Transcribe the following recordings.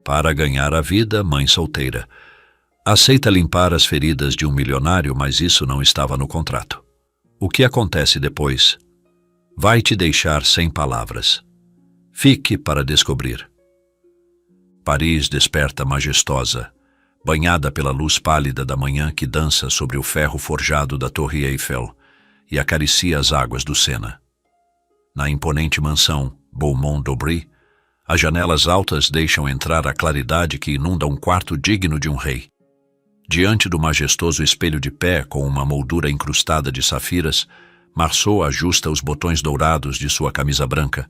Para ganhar a vida, mãe solteira. Aceita limpar as feridas de um milionário, mas isso não estava no contrato. O que acontece depois vai te deixar sem palavras. Fique para descobrir. Paris desperta majestosa, banhada pela luz pálida da manhã que dança sobre o ferro forjado da Torre Eiffel e acaricia as águas do Sena. Na imponente mansão Beaumont-d'Aubry, as janelas altas deixam entrar a claridade que inunda um quarto digno de um rei. Diante do majestoso espelho de pé com uma moldura incrustada de safiras, Marceau ajusta os botões dourados de sua camisa branca,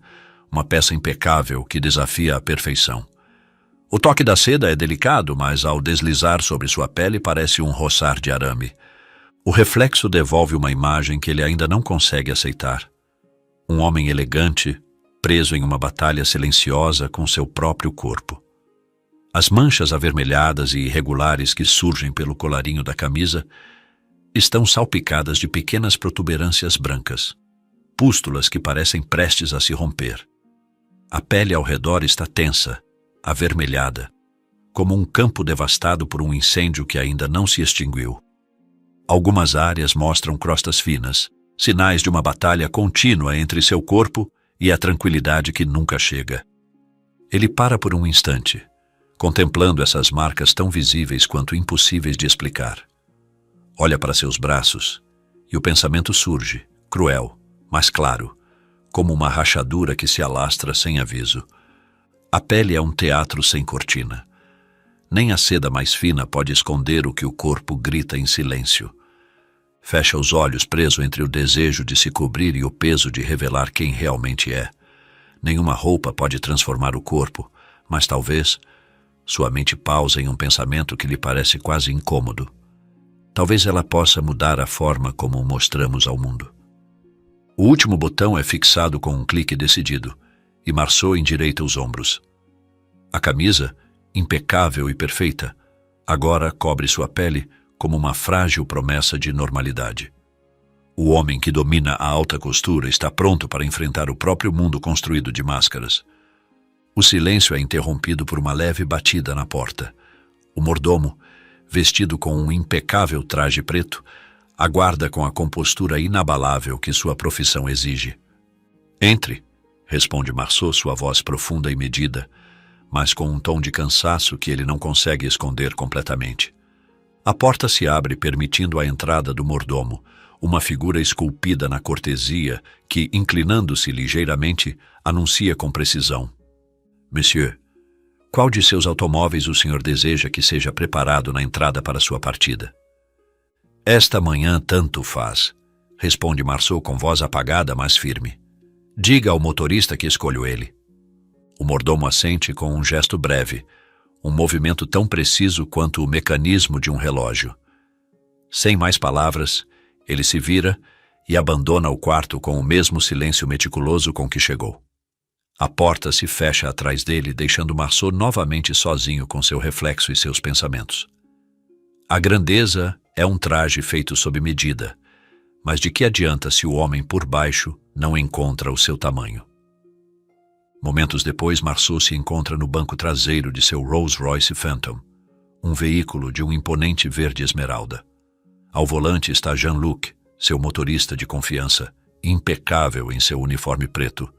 uma peça impecável que desafia a perfeição. O toque da seda é delicado, mas ao deslizar sobre sua pele parece um roçar de arame. O reflexo devolve uma imagem que ele ainda não consegue aceitar. Um homem elegante, preso em uma batalha silenciosa com seu próprio corpo. As manchas avermelhadas e irregulares que surgem pelo colarinho da camisa estão salpicadas de pequenas protuberâncias brancas, pústulas que parecem prestes a se romper. A pele ao redor está tensa, avermelhada, como um campo devastado por um incêndio que ainda não se extinguiu. Algumas áreas mostram crostas finas, sinais de uma batalha contínua entre seu corpo e a tranquilidade que nunca chega. Ele para por um instante, contemplando essas marcas tão visíveis quanto impossíveis de explicar. Olha para seus braços, e o pensamento surge, cruel, mas claro, como uma rachadura que se alastra sem aviso. A pele é um teatro sem cortina. Nem a seda mais fina pode esconder o que o corpo grita em silêncio. Fecha os olhos preso entre o desejo de se cobrir e o peso de revelar quem realmente é. Nenhuma roupa pode transformar o corpo, mas talvez sua mente pausa em um pensamento que lhe parece quase incômodo. Talvez ela possa mudar a forma como o mostramos ao mundo. O último botão é fixado com um clique decidido, e Marceau endireita os ombros. A camisa, impecável e perfeita, agora cobre sua pele como uma frágil promessa de normalidade. O homem que domina a alta costura está pronto para enfrentar o próprio mundo construído de máscaras. O silêncio é interrompido por uma leve batida na porta. O mordomo, vestido com um impecável traje preto, aguarda com a compostura inabalável que sua profissão exige. «Entre», responde Marceau, sua voz profunda e medida, mas com um tom de cansaço que ele não consegue esconder completamente. A porta se abre permitindo a entrada do mordomo, uma figura esculpida na cortesia que, inclinando-se ligeiramente, anuncia com precisão: «Monsieur, qual de seus automóveis o senhor deseja que seja preparado na entrada para sua partida?» «Esta manhã tanto faz», responde Marceau com voz apagada, mas firme. «Diga ao motorista que escolho ele». O mordomo assente com um gesto breve, um movimento tão preciso quanto o mecanismo de um relógio. Sem mais palavras, ele se vira e abandona o quarto com o mesmo silêncio meticuloso com que chegou. A porta se fecha atrás dele, deixando Marceau novamente sozinho com seu reflexo e seus pensamentos. A grandeza é um traje feito sob medida, mas de que adianta se o homem por baixo não encontra o seu tamanho? Momentos depois, Marceau se encontra no banco traseiro de seu Rolls-Royce Phantom, um veículo de um imponente verde esmeralda. Ao volante está Jean-Luc, seu motorista de confiança, impecável em seu uniforme preto.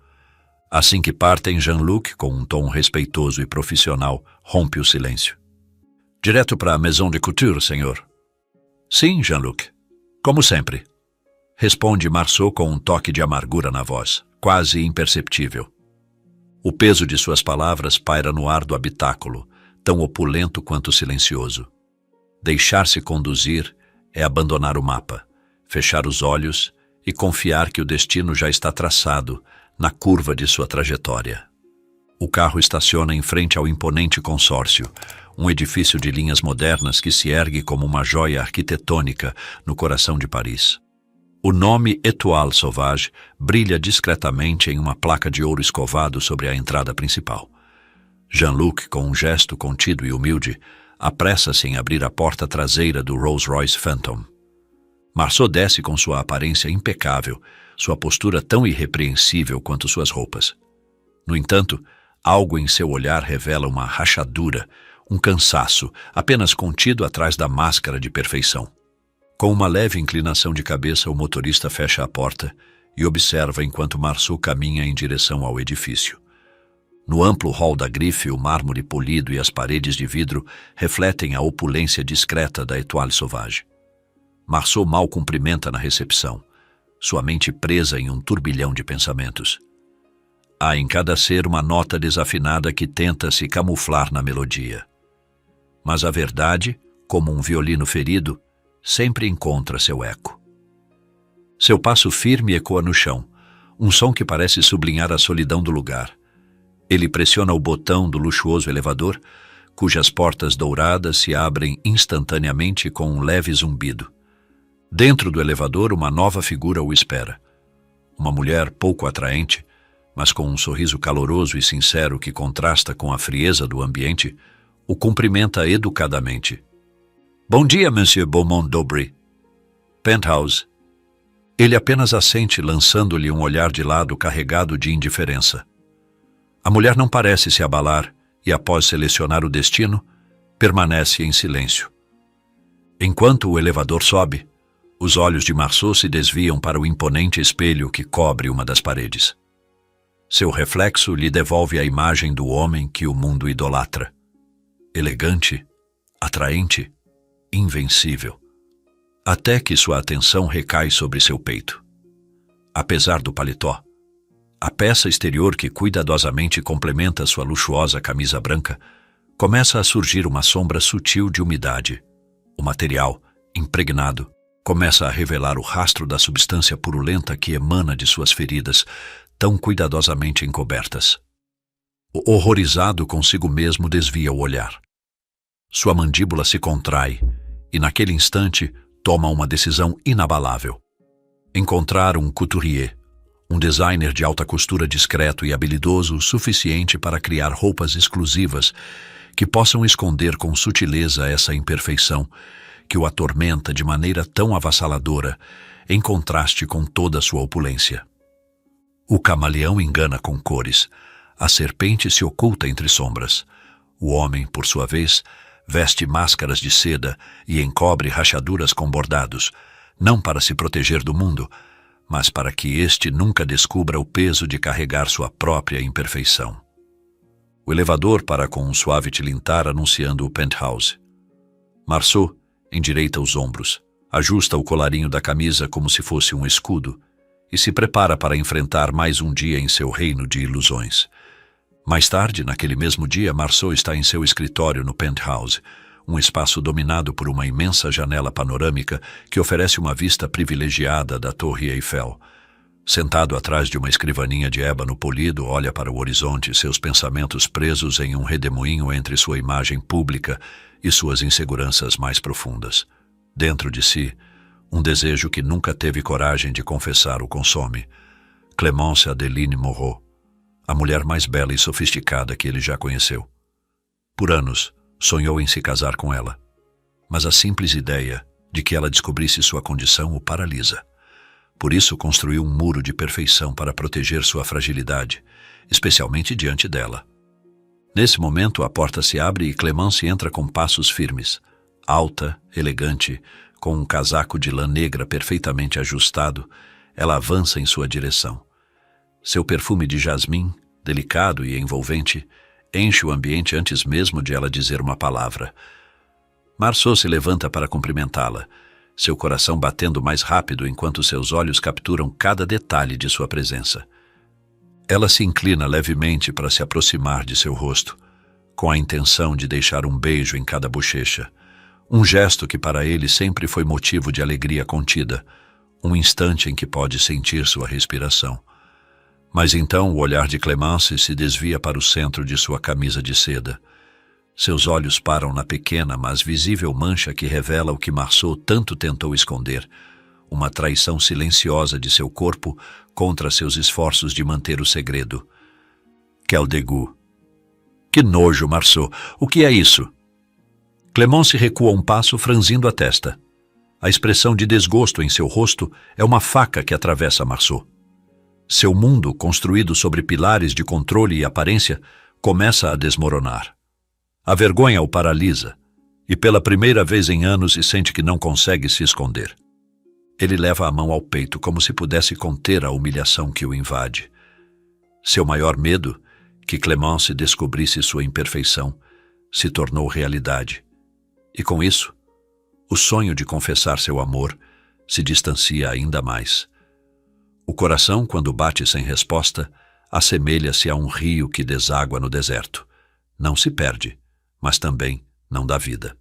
Assim que partem, Jean-Luc, com um tom respeitoso e profissional, rompe o silêncio. «Direto para a Maison de Couture, senhor?» «Sim, Jean-Luc. Como sempre», responde Marceau com um toque de amargura na voz, quase imperceptível. O peso de suas palavras paira no ar do habitáculo, tão opulento quanto silencioso. Deixar-se conduzir é abandonar o mapa, fechar os olhos e confiar que o destino já está traçado na curva de sua trajetória. O carro estaciona em frente ao imponente consórcio, um edifício de linhas modernas que se ergue como uma joia arquitetônica no coração de Paris. O nome Étoile Sauvage brilha discretamente em uma placa de ouro escovado sobre a entrada principal. Jean-Luc, com um gesto contido e humilde, apressa-se em abrir a porta traseira do Rolls-Royce Phantom. Marceau desce com sua aparência impecável, sua postura tão irrepreensível quanto suas roupas. No entanto, Algo em seu olhar revela uma rachadura, um cansaço, apenas contido atrás da máscara de perfeição. Com uma leve inclinação de cabeça, o motorista fecha a porta e observa enquanto Marceau caminha em direção ao edifício. No amplo hall da grife, o mármore polido e as paredes de vidro refletem a opulência discreta da Étoile Sauvage. Marceau mal cumprimenta na recepção, sua mente presa em um turbilhão de pensamentos. Há em cada ser uma nota desafinada que tenta se camuflar na melodia. Mas a verdade, como um violino ferido, sempre encontra seu eco. Seu passo firme ecoa no chão, um som que parece sublinhar a solidão do lugar. Ele pressiona o botão do luxuoso elevador, cujas portas douradas se abrem instantaneamente com um leve zumbido. Dentro do elevador, uma nova figura o espera. Uma mulher pouco atraente, mas com um sorriso caloroso e sincero que contrasta com a frieza do ambiente, o cumprimenta educadamente. Bom dia, Monsieur Beaumont-d'Aubry. Penthouse. Ele apenas assente, lançando-lhe um olhar de lado carregado de indiferença. A mulher não parece se abalar e, após selecionar o destino, permanece em silêncio. Enquanto o elevador sobe, os olhos de Marceau se desviam para o imponente espelho que cobre uma das paredes. Seu reflexo lhe devolve a imagem do homem que o mundo idolatra. Elegante, atraente, invencível. Até que sua atenção recai sobre seu peito. Apesar do paletó, a peça exterior que cuidadosamente complementa sua luxuosa camisa branca, começa a surgir uma sombra sutil de umidade. O material, impregnado, começa a revelar o rastro da substância purulenta que emana de suas feridas, tão cuidadosamente encobertas. O horrorizado consigo mesmo desvia o olhar. Sua mandíbula se contrai e, naquele instante, toma uma decisão inabalável. Encontrar um couturier, um designer de alta costura discreto e habilidoso o suficiente para criar roupas exclusivas que possam esconder com sutileza essa imperfeição que o atormenta de maneira tão avassaladora, em contraste com toda a sua opulência. O camaleão engana com cores, a serpente se oculta entre sombras. O homem, por sua vez, veste máscaras de seda e encobre rachaduras com bordados, não para se proteger do mundo, mas para que este nunca descubra o peso de carregar sua própria imperfeição. O elevador para com um suave tilintar anunciando o penthouse. Marceau endireita os ombros, ajusta o colarinho da camisa como se fosse um escudo e se prepara para enfrentar mais um dia em seu reino de ilusões. Mais tarde, naquele mesmo dia, Marceau está em seu escritório no penthouse, um espaço dominado por uma imensa janela panorâmica que oferece uma vista privilegiada da Torre Eiffel. Sentado atrás de uma escrivaninha de ébano polido, olha para o horizonte, seus pensamentos presos em um redemoinho entre sua imagem pública e suas inseguranças mais profundas. Dentro de si, um desejo que nunca teve coragem de confessar o consome. Clémence Adeline Moreau, a mulher mais bela e sofisticada que ele já conheceu. Por anos, sonhou em se casar com ela, mas a simples ideia de que ela descobrisse sua condição o paralisa. Por isso construiu um muro de perfeição para proteger sua fragilidade, especialmente diante dela. Nesse momento, a porta se abre e Clémence entra com passos firmes, alta, elegante, com um casaco de lã negra perfeitamente ajustado. Ela avança em sua direção. Seu perfume de jasmim, delicado e envolvente, enche o ambiente antes mesmo de ela dizer uma palavra. Marceau se levanta para cumprimentá-la, seu coração batendo mais rápido enquanto seus olhos capturam cada detalhe de sua presença. Ela se inclina levemente para se aproximar de seu rosto, com a intenção de deixar um beijo em cada bochecha, um gesto que para ele sempre foi motivo de alegria contida, um instante em que pode sentir sua respiração. Mas então o olhar de Clémence se desvia para o centro de sua camisa de seda. Seus olhos param na pequena, mas visível mancha que revela o que Marceau tanto tentou esconder, uma traição silenciosa de seu corpo contra seus esforços de manter o segredo. Quel dégoût! Que nojo, Marceau! O que é isso? Clémence recua um passo, franzindo a testa. A expressão de desgosto em seu rosto é uma faca que atravessa Marceau. Seu mundo, construído sobre pilares de controle e aparência, começa a desmoronar. A vergonha o paralisa, e pela primeira vez em anos sente que não consegue se esconder. Ele leva a mão ao peito como se pudesse conter a humilhação que o invade. Seu maior medo, que Clémence descobrisse sua imperfeição, se tornou realidade. E com isso, o sonho de confessar seu amor se distancia ainda mais. O coração, quando bate sem resposta, assemelha-se a um rio que deságua no deserto. Não se perde, mas também não dá vida.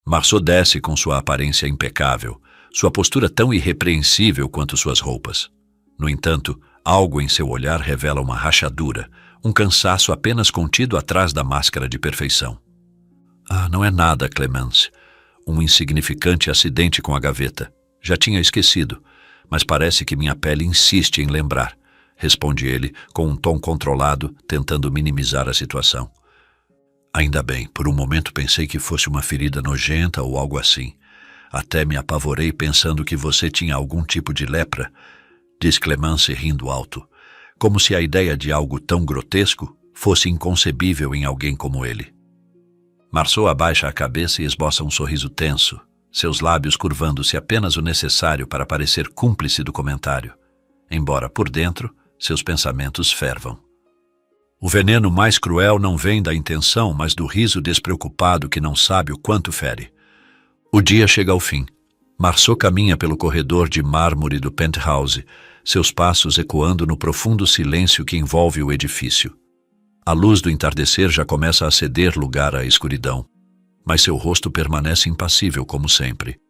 Marceau desce com sua aparência impecável, sua postura tão irrepreensível quanto suas roupas. No entanto, algo em seu olhar revela uma rachadura, um cansaço apenas contido atrás da máscara de perfeição. Ah, não é nada, Clémence. Um insignificante acidente com a gaveta. Já tinha esquecido, mas parece que minha pele insiste em lembrar, responde ele com um tom controlado, tentando minimizar a situação. Ainda bem, por um momento pensei que fosse uma ferida nojenta ou algo assim. Até me apavorei pensando que você tinha algum tipo de lepra, diz Clémence rindo alto, como se a ideia de algo tão grotesco fosse inconcebível em alguém como ele. Marceau abaixa a cabeça e esboça um sorriso tenso, seus lábios curvando-se apenas o necessário para parecer cúmplice do comentário, embora por dentro seus pensamentos fervam. O veneno mais cruel não vem da intenção, mas do riso despreocupado que não sabe o quanto fere. O dia chega ao fim. Marceau caminha pelo corredor de mármore do penthouse, seus passos ecoando no profundo silêncio que envolve o edifício. A luz do entardecer já começa a ceder lugar à escuridão, mas seu rosto permanece impassível como sempre.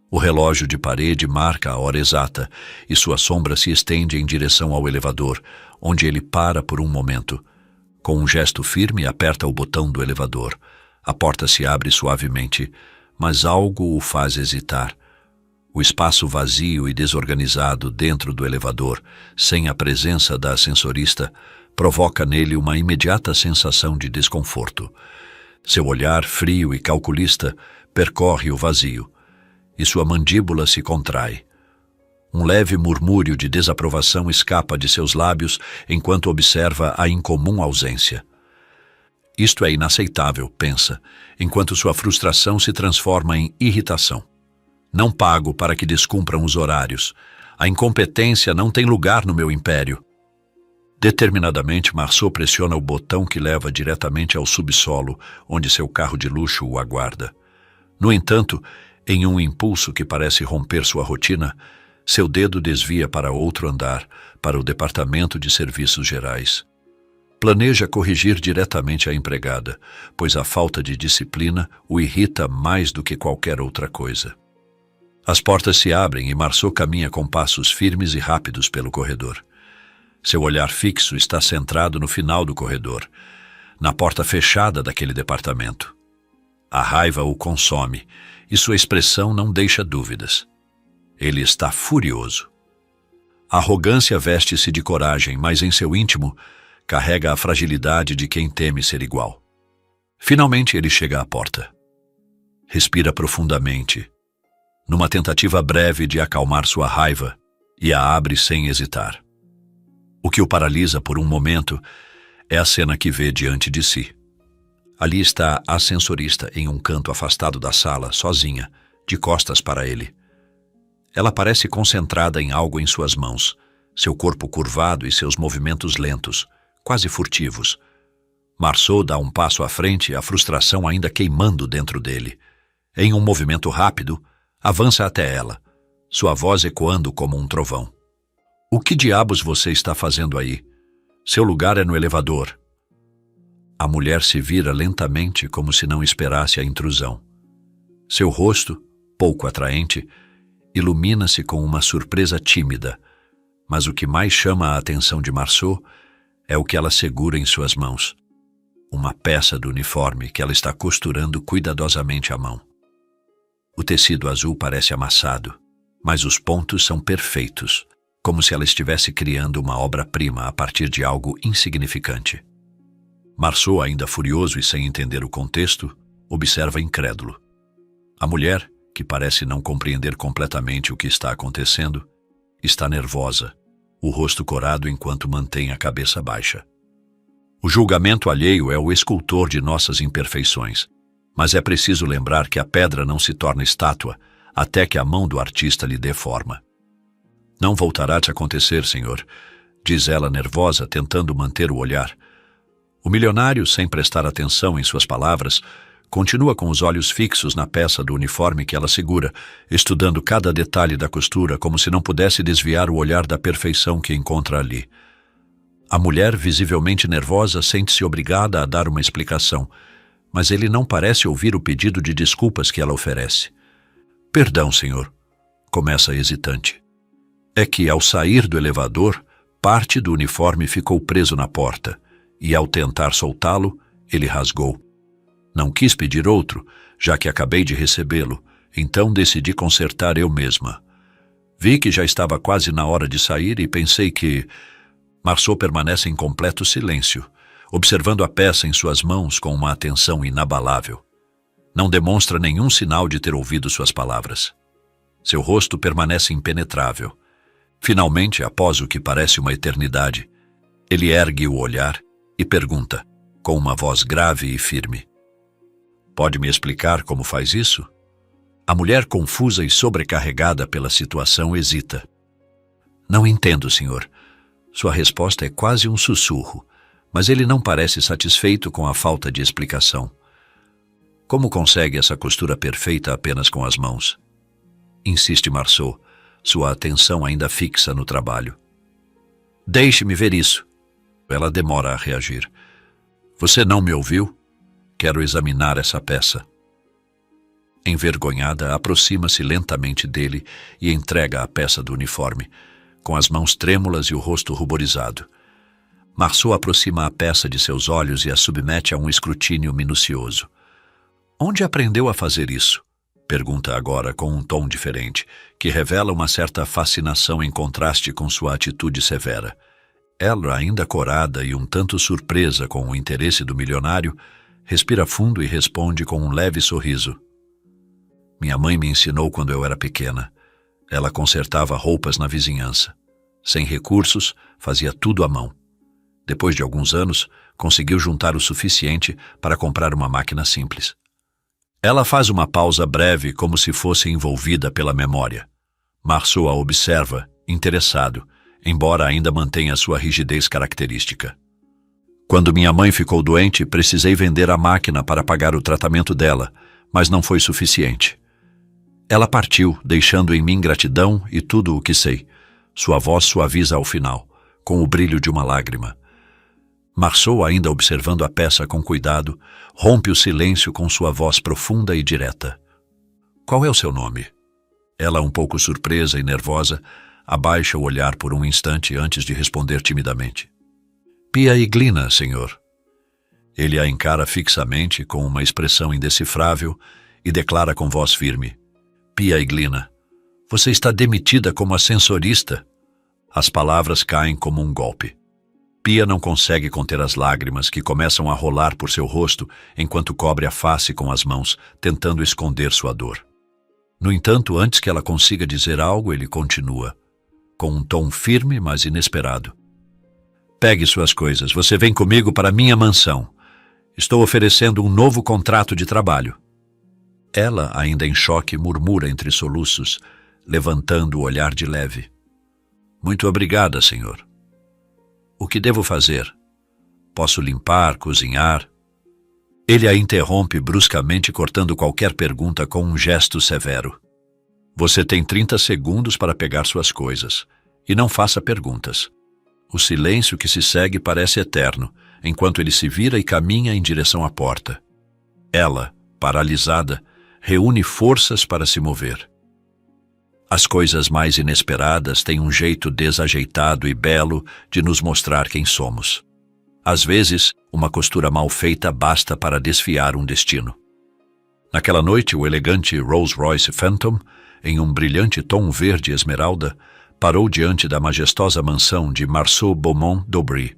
O relógio de parede marca a hora exata e sua sombra se estende em direção ao elevador, onde ele para por um momento. Com um gesto firme, aperta o botão do elevador. A porta se abre suavemente, mas algo o faz hesitar. O espaço vazio e desorganizado dentro do elevador, sem a presença da ascensorista, provoca nele uma imediata sensação de desconforto. Seu olhar frio e calculista percorre o vazio, e sua mandíbula se contrai. Um leve murmúrio de desaprovação escapa de seus lábios enquanto observa a incomum ausência. Isto é inaceitável, pensa, enquanto sua frustração se transforma em irritação. Não pago para que descumpram os horários. A incompetência não tem lugar no meu império. Determinadamente, Marceau pressiona o botão que leva diretamente ao subsolo, onde seu carro de luxo o aguarda. No entanto, em um impulso que parece romper sua rotina, seu dedo desvia para outro andar, para o departamento de serviços gerais. Planeja corrigir diretamente a empregada, pois a falta de disciplina o irrita mais do que qualquer outra coisa. As portas se abrem e Marceau caminha com passos firmes e rápidos pelo corredor. Seu olhar fixo está centrado no final do corredor, na porta fechada daquele departamento. A raiva o consome e sua expressão não deixa dúvidas. Ele está furioso. A arrogância veste-se de coragem, mas em seu íntimo carrega a fragilidade de quem teme ser igual. Finalmente ele chega à porta. Respira profundamente, numa tentativa breve de acalmar sua raiva, e a abre sem hesitar. O que o paralisa por um momento é a cena que vê diante de si. Ali está a ascensorista em um canto afastado da sala, sozinha, de costas para ele. Ela parece concentrada em algo em suas mãos, seu corpo curvado e seus movimentos lentos, quase furtivos. Marceau dá um passo à frente, a frustração ainda queimando dentro dele. Em um movimento rápido, avança até ela, sua voz ecoando como um trovão. O que diabos você está fazendo aí? Seu lugar é no elevador. A mulher se vira lentamente como se não esperasse a intrusão. Seu rosto, pouco atraente, ilumina-se com uma surpresa tímida, mas o que mais chama a atenção de Marceau é o que ela segura em suas mãos. Uma peça do uniforme que ela está costurando cuidadosamente à mão. O tecido azul parece amassado, mas os pontos são perfeitos, como se ela estivesse criando uma obra-prima a partir de algo insignificante. Marceau, ainda furioso e sem entender o contexto, observa incrédulo. A mulher, que parece não compreender completamente o que está acontecendo, está nervosa, o rosto corado enquanto mantém a cabeça baixa. O julgamento alheio é o escultor de nossas imperfeições, mas é preciso lembrar que a pedra não se torna estátua até que a mão do artista lhe dê forma. Não voltará a te acontecer, senhor, diz ela nervosa, tentando manter o olhar. O milionário, sem prestar atenção em suas palavras, continua com os olhos fixos na peça do uniforme que ela segura, estudando cada detalhe da costura como se não pudesse desviar o olhar da perfeição que encontra ali. A mulher, visivelmente nervosa, sente-se obrigada a dar uma explicação, mas ele não parece ouvir o pedido de desculpas que ela oferece. Perdão, senhor, começa hesitante. É que, ao sair do elevador, parte do uniforme ficou preso na porta, e ao tentar soltá-lo, ele rasgou. Não quis pedir outro, já que acabei de recebê-lo, então decidi consertar eu mesma. Vi que já estava quase na hora de sair e pensei que... Marceau permanece em completo silêncio, observando a peça em suas mãos com uma atenção inabalável. Não demonstra nenhum sinal de ter ouvido suas palavras. Seu rosto permanece impenetrável. Finalmente, após o que parece uma eternidade, ele ergue o olhar e pergunta, com uma voz grave e firme: "Pode me explicar como faz isso?" A mulher, confusa e sobrecarregada pela situação, hesita. "Não entendo, senhor." Sua resposta é quase um sussurro, mas ele não parece satisfeito com a falta de explicação. Como consegue essa costura perfeita apenas com as mãos? Insiste Marceau, sua atenção ainda fixa no trabalho. "Deixe-me ver isso." Ela demora a reagir. "Você não me ouviu? Quero examinar essa peça." Envergonhada, aproxima-se lentamente dele e entrega a peça do uniforme, com as mãos trêmulas e o rosto ruborizado. Marceau aproxima a peça de seus olhos e a submete a um escrutínio minucioso. "Onde aprendeu a fazer isso?" pergunta agora com um tom diferente, que revela uma certa fascinação em contraste com sua atitude severa. Ela, ainda corada e um tanto surpresa com o interesse do milionário, respira fundo e responde com um leve sorriso. "Minha mãe me ensinou quando eu era pequena. Ela consertava roupas na vizinhança. Sem recursos, fazia tudo à mão. Depois de alguns anos, conseguiu juntar o suficiente para comprar uma máquina simples." Ela faz uma pausa breve, como se fosse envolvida pela memória. Marceau a observa, interessado, embora ainda mantenha sua rigidez característica. "Quando minha mãe ficou doente, precisei vender a máquina para pagar o tratamento dela, mas não foi suficiente. Ela partiu, deixando em mim gratidão e tudo o que sei." Sua voz suaviza ao final, com o brilho de uma lágrima. Marceau, ainda observando a peça com cuidado, rompe o silêncio com sua voz profunda e direta. "Qual é o seu nome?" Ela, um pouco surpresa e nervosa, abaixa o olhar por um instante antes de responder timidamente. "Pia Eglina, senhor." Ele a encara fixamente com uma expressão indecifrável e declara com voz firme: "Pia Eglina, você está demitida como ascensorista." As palavras caem como um golpe. Pia não consegue conter as lágrimas que começam a rolar por seu rosto enquanto cobre a face com as mãos, tentando esconder sua dor. No entanto, antes que ela consiga dizer algo, ele continua, com um tom firme, mas inesperado. "Pegue suas coisas, você vem comigo para minha mansão. Estou oferecendo um novo contrato de trabalho." Ela, ainda em choque, murmura entre soluços, levantando o olhar de leve. "Muito obrigada, senhor." "O que devo fazer? Posso limpar, cozinhar?" Ele a interrompe bruscamente, cortando qualquer pergunta com um gesto severo. "Você tem 30 segundos para pegar suas coisas, e não faça perguntas." O silêncio que se segue parece eterno, enquanto ele se vira e caminha em direção à porta. Ela, paralisada, reúne forças para se mover. As coisas mais inesperadas têm um jeito desajeitado e belo de nos mostrar quem somos. Às vezes, uma costura mal feita basta para desfiar um destino. Naquela noite, o elegante Rolls-Royce Phantom, em um brilhante tom verde esmeralda, parou diante da majestosa mansão de Marceau Beaumont d'Aubry.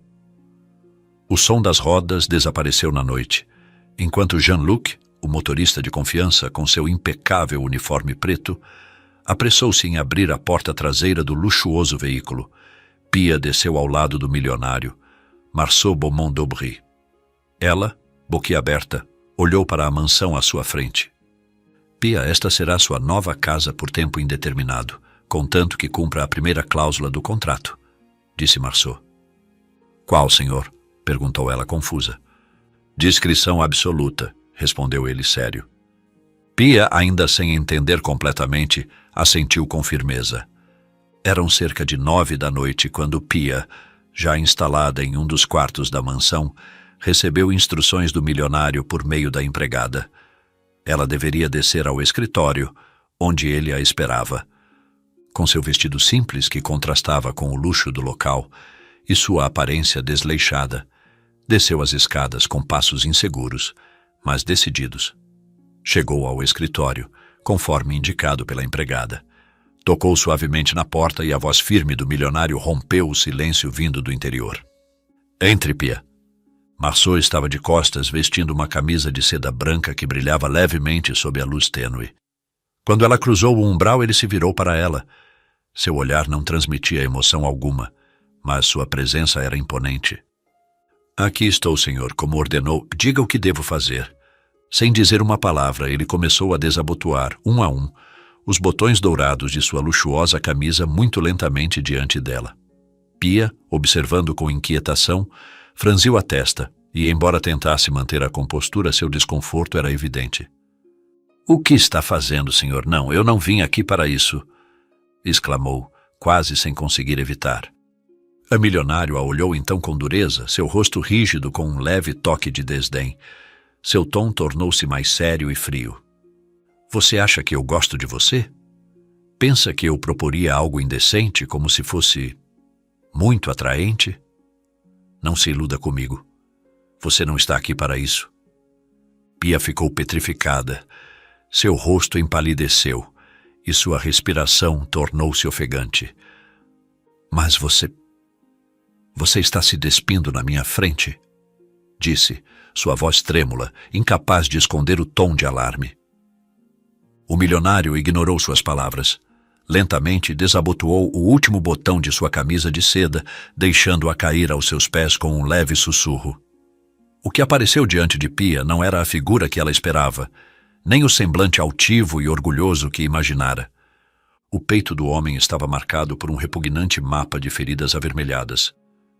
O som das rodas desapareceu na noite, enquanto Jean-Luc, o motorista de confiança com seu impecável uniforme preto, apressou-se em abrir a porta traseira do luxuoso veículo. Pia desceu ao lado do milionário. Marceau Beaumont-d'Aubry. Ela, boquiaberta, olhou para a mansão à sua frente. Pia, esta será sua nova casa por tempo indeterminado, contanto que cumpra a primeira cláusula do contrato, disse Marceau. Qual, senhor? Perguntou ela confusa. Discrição absoluta, respondeu ele sério. Pia, ainda sem entender completamente, assentiu com firmeza. Eram cerca de 9 da noite quando Pia, já instalada em um dos quartos da mansão, recebeu instruções do milionário por meio da empregada. Ela deveria descer ao escritório, onde ele a esperava. Com seu vestido simples, que contrastava com o luxo do local, e sua aparência desleixada, desceu as escadas com passos inseguros, mas decididos. Chegou ao escritório, conforme indicado pela empregada. Tocou suavemente na porta e a voz firme do milionário rompeu o silêncio vindo do interior. Entre, Pia. Marceau estava de costas, vestindo uma camisa de seda branca que brilhava levemente sob a luz tênue. Quando ela cruzou o umbral, ele se virou para ela. Seu olhar não transmitia emoção alguma, mas sua presença era imponente. Aqui estou, senhor, como ordenou. Diga o que devo fazer. Sem dizer uma palavra, ele começou a desabotoar, um a um, os botões dourados de sua luxuosa camisa muito lentamente diante dela. Pia, observando com inquietação, franziu a testa e, embora tentasse manter a compostura, seu desconforto era evidente. O que está fazendo, senhor? Não, eu não vim aqui para isso, exclamou, quase sem conseguir evitar. A milionário a olhou então com dureza, seu rosto rígido com um leve toque de desdém. Seu tom tornou-se mais sério e frio. Você acha que eu gosto de você? Pensa que eu proporia algo indecente, como se fosse muito atraente? Não se iluda comigo. Você não está aqui para isso. Pia ficou petrificada. Seu rosto empalideceu e sua respiração tornou-se ofegante. Mas você está se despindo na minha frente? Disse, sua voz trêmula, incapaz de esconder o tom de alarme. O milionário ignorou suas palavras. Lentamente desabotoou o último botão de sua camisa de seda, deixando-a cair aos seus pés com um leve sussurro. O que apareceu diante de Pia não era a figura que ela esperava, nem o semblante altivo e orgulhoso que imaginara. O peito do homem estava marcado por um repugnante mapa de feridas avermelhadas,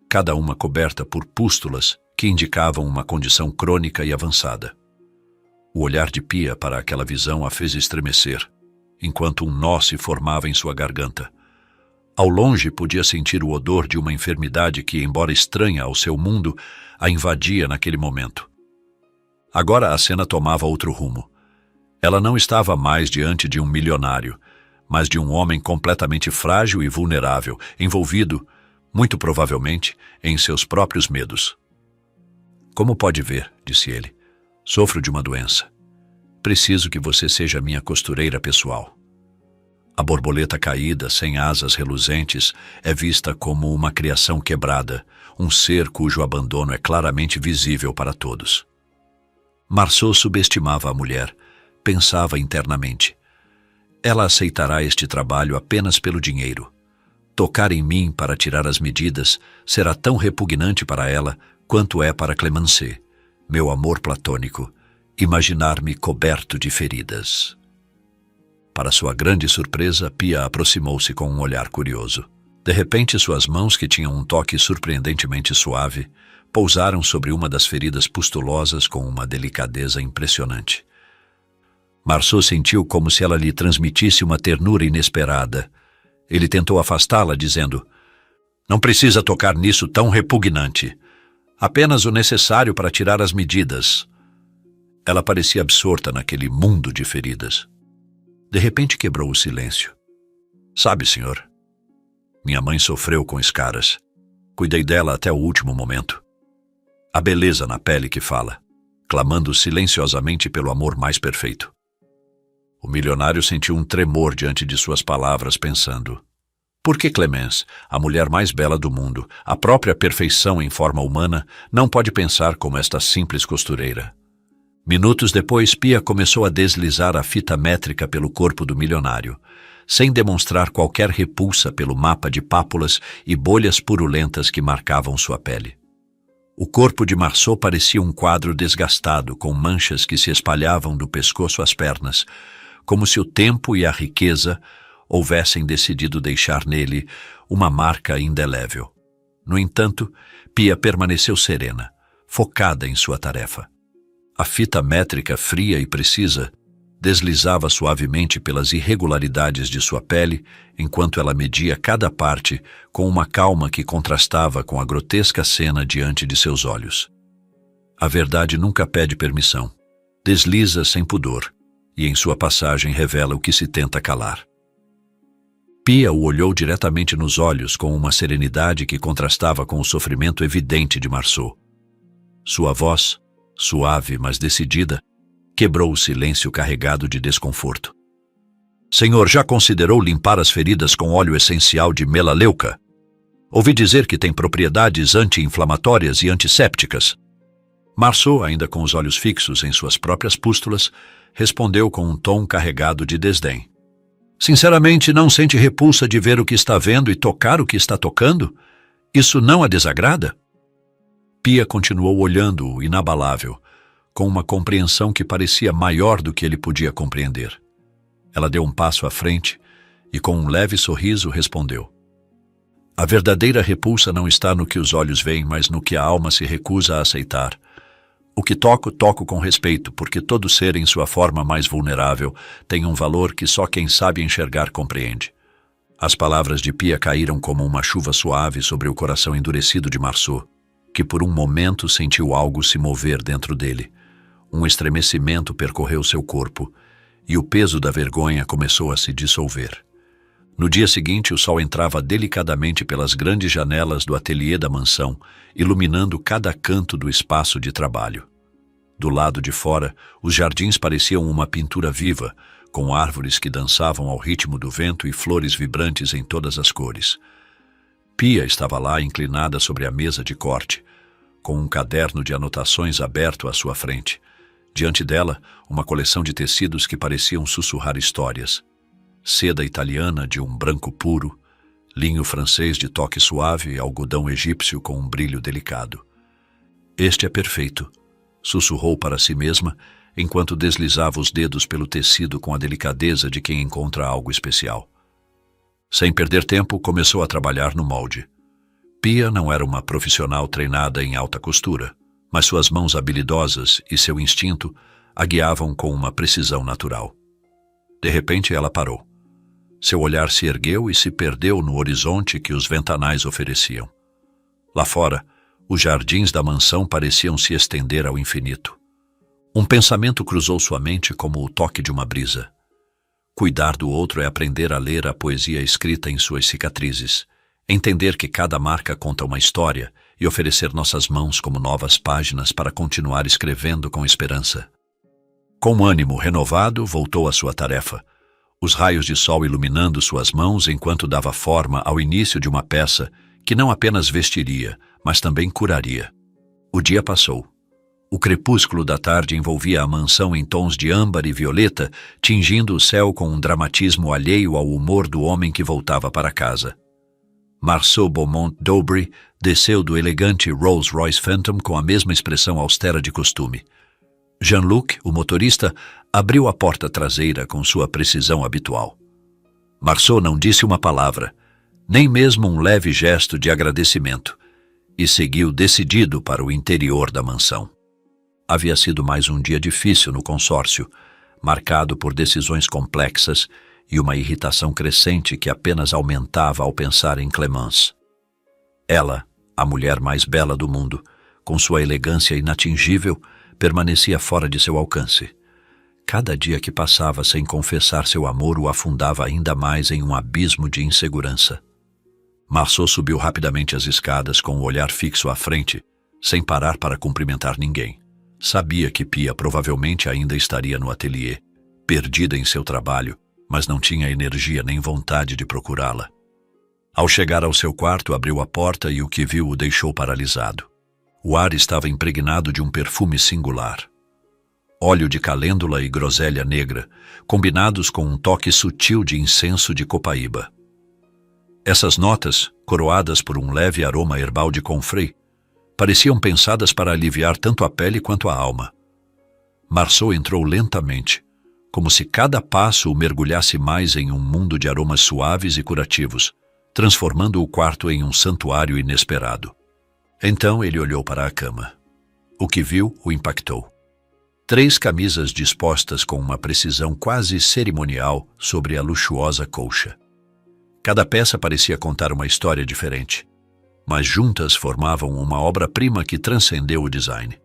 cada uma coberta por pústulas que indicavam uma condição crônica e avançada. O olhar de Pia para aquela visão a fez estremecer, enquanto um nó se formava em sua garganta. Ao longe podia sentir o odor de uma enfermidade que, embora estranha ao seu mundo, a invadia naquele momento. Agora a cena tomava outro rumo. Ela não estava mais diante de um milionário, mas de um homem completamente frágil e vulnerável, envolvido, muito provavelmente, em seus próprios medos. Como pode ver, disse ele, sofro de uma doença. Preciso que você seja minha costureira pessoal. A borboleta caída, sem asas reluzentes, é vista como uma criação quebrada, um ser cujo abandono é claramente visível para todos. Marceau subestimava a mulher, pensava internamente. Ela aceitará este trabalho apenas pelo dinheiro. Tocar em mim para tirar as medidas será tão repugnante para ela quanto é para Clemenceau, meu amor platônico, imaginar-me coberto de feridas. Para sua grande surpresa, Pia aproximou-se com um olhar curioso. De repente, suas mãos, que tinham um toque surpreendentemente suave, pousaram sobre uma das feridas pustulosas com uma delicadeza impressionante. Marceau sentiu como se ela lhe transmitisse uma ternura inesperada. Ele tentou afastá-la, dizendo: "Não precisa tocar nisso tão repugnante. Apenas o necessário para tirar as medidas." Ela parecia absorta naquele mundo de feridas. De repente quebrou o silêncio. "Sabe, senhor, minha mãe sofreu com escaras. Cuidei dela até o último momento. A beleza na pele que fala, clamando silenciosamente pelo amor mais perfeito." O milionário sentiu um tremor diante de suas palavras, pensando: por que Clemence, a mulher mais bela do mundo, a própria perfeição em forma humana, não pode pensar como esta simples costureira? Minutos depois, Pia começou a deslizar a fita métrica pelo corpo do milionário, sem demonstrar qualquer repulsa pelo mapa de pápulas e bolhas purulentas que marcavam sua pele. O corpo de Marceau parecia um quadro desgastado, com manchas que se espalhavam do pescoço às pernas, como se o tempo e a riqueza houvessem decidido deixar nele uma marca indelével. No entanto, Pia permaneceu serena, focada em sua tarefa. A fita métrica fria e precisa deslizava suavemente pelas irregularidades de sua pele, enquanto ela media cada parte com uma calma que contrastava com a grotesca cena diante de seus olhos. A verdade nunca pede permissão. Desliza sem pudor, e em sua passagem revela o que se tenta calar. Pia o olhou diretamente nos olhos com uma serenidade que contrastava com o sofrimento evidente de Marceau. Sua voz, suave mas decidida, quebrou o silêncio carregado de desconforto. Senhor, já considerou limpar as feridas com óleo essencial de melaleuca? Ouvi dizer que tem propriedades anti-inflamatórias e antissépticas. Marceau, ainda com os olhos fixos em suas próprias pústulas, respondeu com um tom carregado de desdém. Sinceramente, não sente repulsa de ver o que está vendo e tocar o que está tocando? Isso não a desagrada? Pia continuou olhando-o inabalável, com uma compreensão que parecia maior do que ele podia compreender. Ela deu um passo à frente e, com um leve sorriso, respondeu. A verdadeira repulsa não está no que os olhos veem, mas no que a alma se recusa a aceitar. O que toco, toco com respeito, porque todo ser em sua forma mais vulnerável tem um valor que só quem sabe enxergar compreende. As palavras de Pia caíram como uma chuva suave sobre o coração endurecido de Marceau, que por um momento sentiu algo se mover dentro dele. Um estremecimento percorreu seu corpo, e o peso da vergonha começou a se dissolver. No dia seguinte, o sol entrava delicadamente pelas grandes janelas do ateliê da mansão, iluminando cada canto do espaço de trabalho. Do lado de fora, os jardins pareciam uma pintura viva, com árvores que dançavam ao ritmo do vento e flores vibrantes em todas as cores. Pia estava lá inclinada sobre a mesa de corte, com um caderno de anotações aberto à sua frente. Diante dela, uma coleção de tecidos que pareciam sussurrar histórias. Seda italiana de um branco puro, linho francês de toque suave e algodão egípcio com um brilho delicado. Este é perfeito, sussurrou para si mesma, enquanto deslizava os dedos pelo tecido com a delicadeza de quem encontra algo especial. Sem perder tempo, começou a trabalhar no molde. Pia não era uma profissional treinada em alta costura, mas suas mãos habilidosas e seu instinto a guiavam com uma precisão natural. De repente ela parou. Seu olhar se ergueu e se perdeu no horizonte que os ventanais ofereciam. Lá fora, os jardins da mansão pareciam se estender ao infinito. Um pensamento cruzou sua mente como o toque de uma brisa. Cuidar do outro é aprender a ler a poesia escrita em suas cicatrizes, entender que cada marca conta uma história e oferecer nossas mãos como novas páginas para continuar escrevendo com esperança. Com ânimo renovado, voltou à sua tarefa, os raios de sol iluminando suas mãos enquanto dava forma ao início de uma peça que não apenas vestiria, mas também curaria. O dia passou. O crepúsculo da tarde envolvia a mansão em tons de âmbar e violeta, tingindo o céu com um dramatismo alheio ao humor do homem que voltava para casa. Marceau Beaumont d'Aubry desceu do elegante Rolls-Royce Phantom com a mesma expressão austera de costume. Jean-Luc, o motorista, abriu a porta traseira com sua precisão habitual. Marceau não disse uma palavra, nem mesmo um leve gesto de agradecimento, e seguiu decidido para o interior da mansão. Havia sido mais um dia difícil no consórcio, marcado por decisões complexas e uma irritação crescente que apenas aumentava ao pensar em Clémence. Ela, a mulher mais bela do mundo, com sua elegância inatingível, permanecia fora de seu alcance. Cada dia que passava sem confessar seu amor o afundava ainda mais em um abismo de insegurança. Marceau subiu rapidamente as escadas com o olhar fixo à frente, sem parar para cumprimentar ninguém. Sabia que Pia provavelmente ainda estaria no ateliê, perdida em seu trabalho, mas não tinha energia nem vontade de procurá-la. Ao chegar ao seu quarto, abriu a porta e o que viu o deixou paralisado. O ar estava impregnado de um perfume singular. Óleo de calêndula e groselha negra, combinados com um toque sutil de incenso de copaíba. Essas notas, coroadas por um leve aroma herbal de confrei, Pareciam pensadas para aliviar tanto a pele quanto a alma. Marceau entrou lentamente, como se cada passo o mergulhasse mais em um mundo de aromas suaves e curativos, transformando o quarto em um santuário inesperado. Então ele olhou para a cama. O que viu o impactou. 3 camisas dispostas com uma precisão quase cerimonial sobre a luxuosa colcha. Cada peça parecia contar uma história diferente, mas juntas formavam uma obra-prima que transcendeu o design.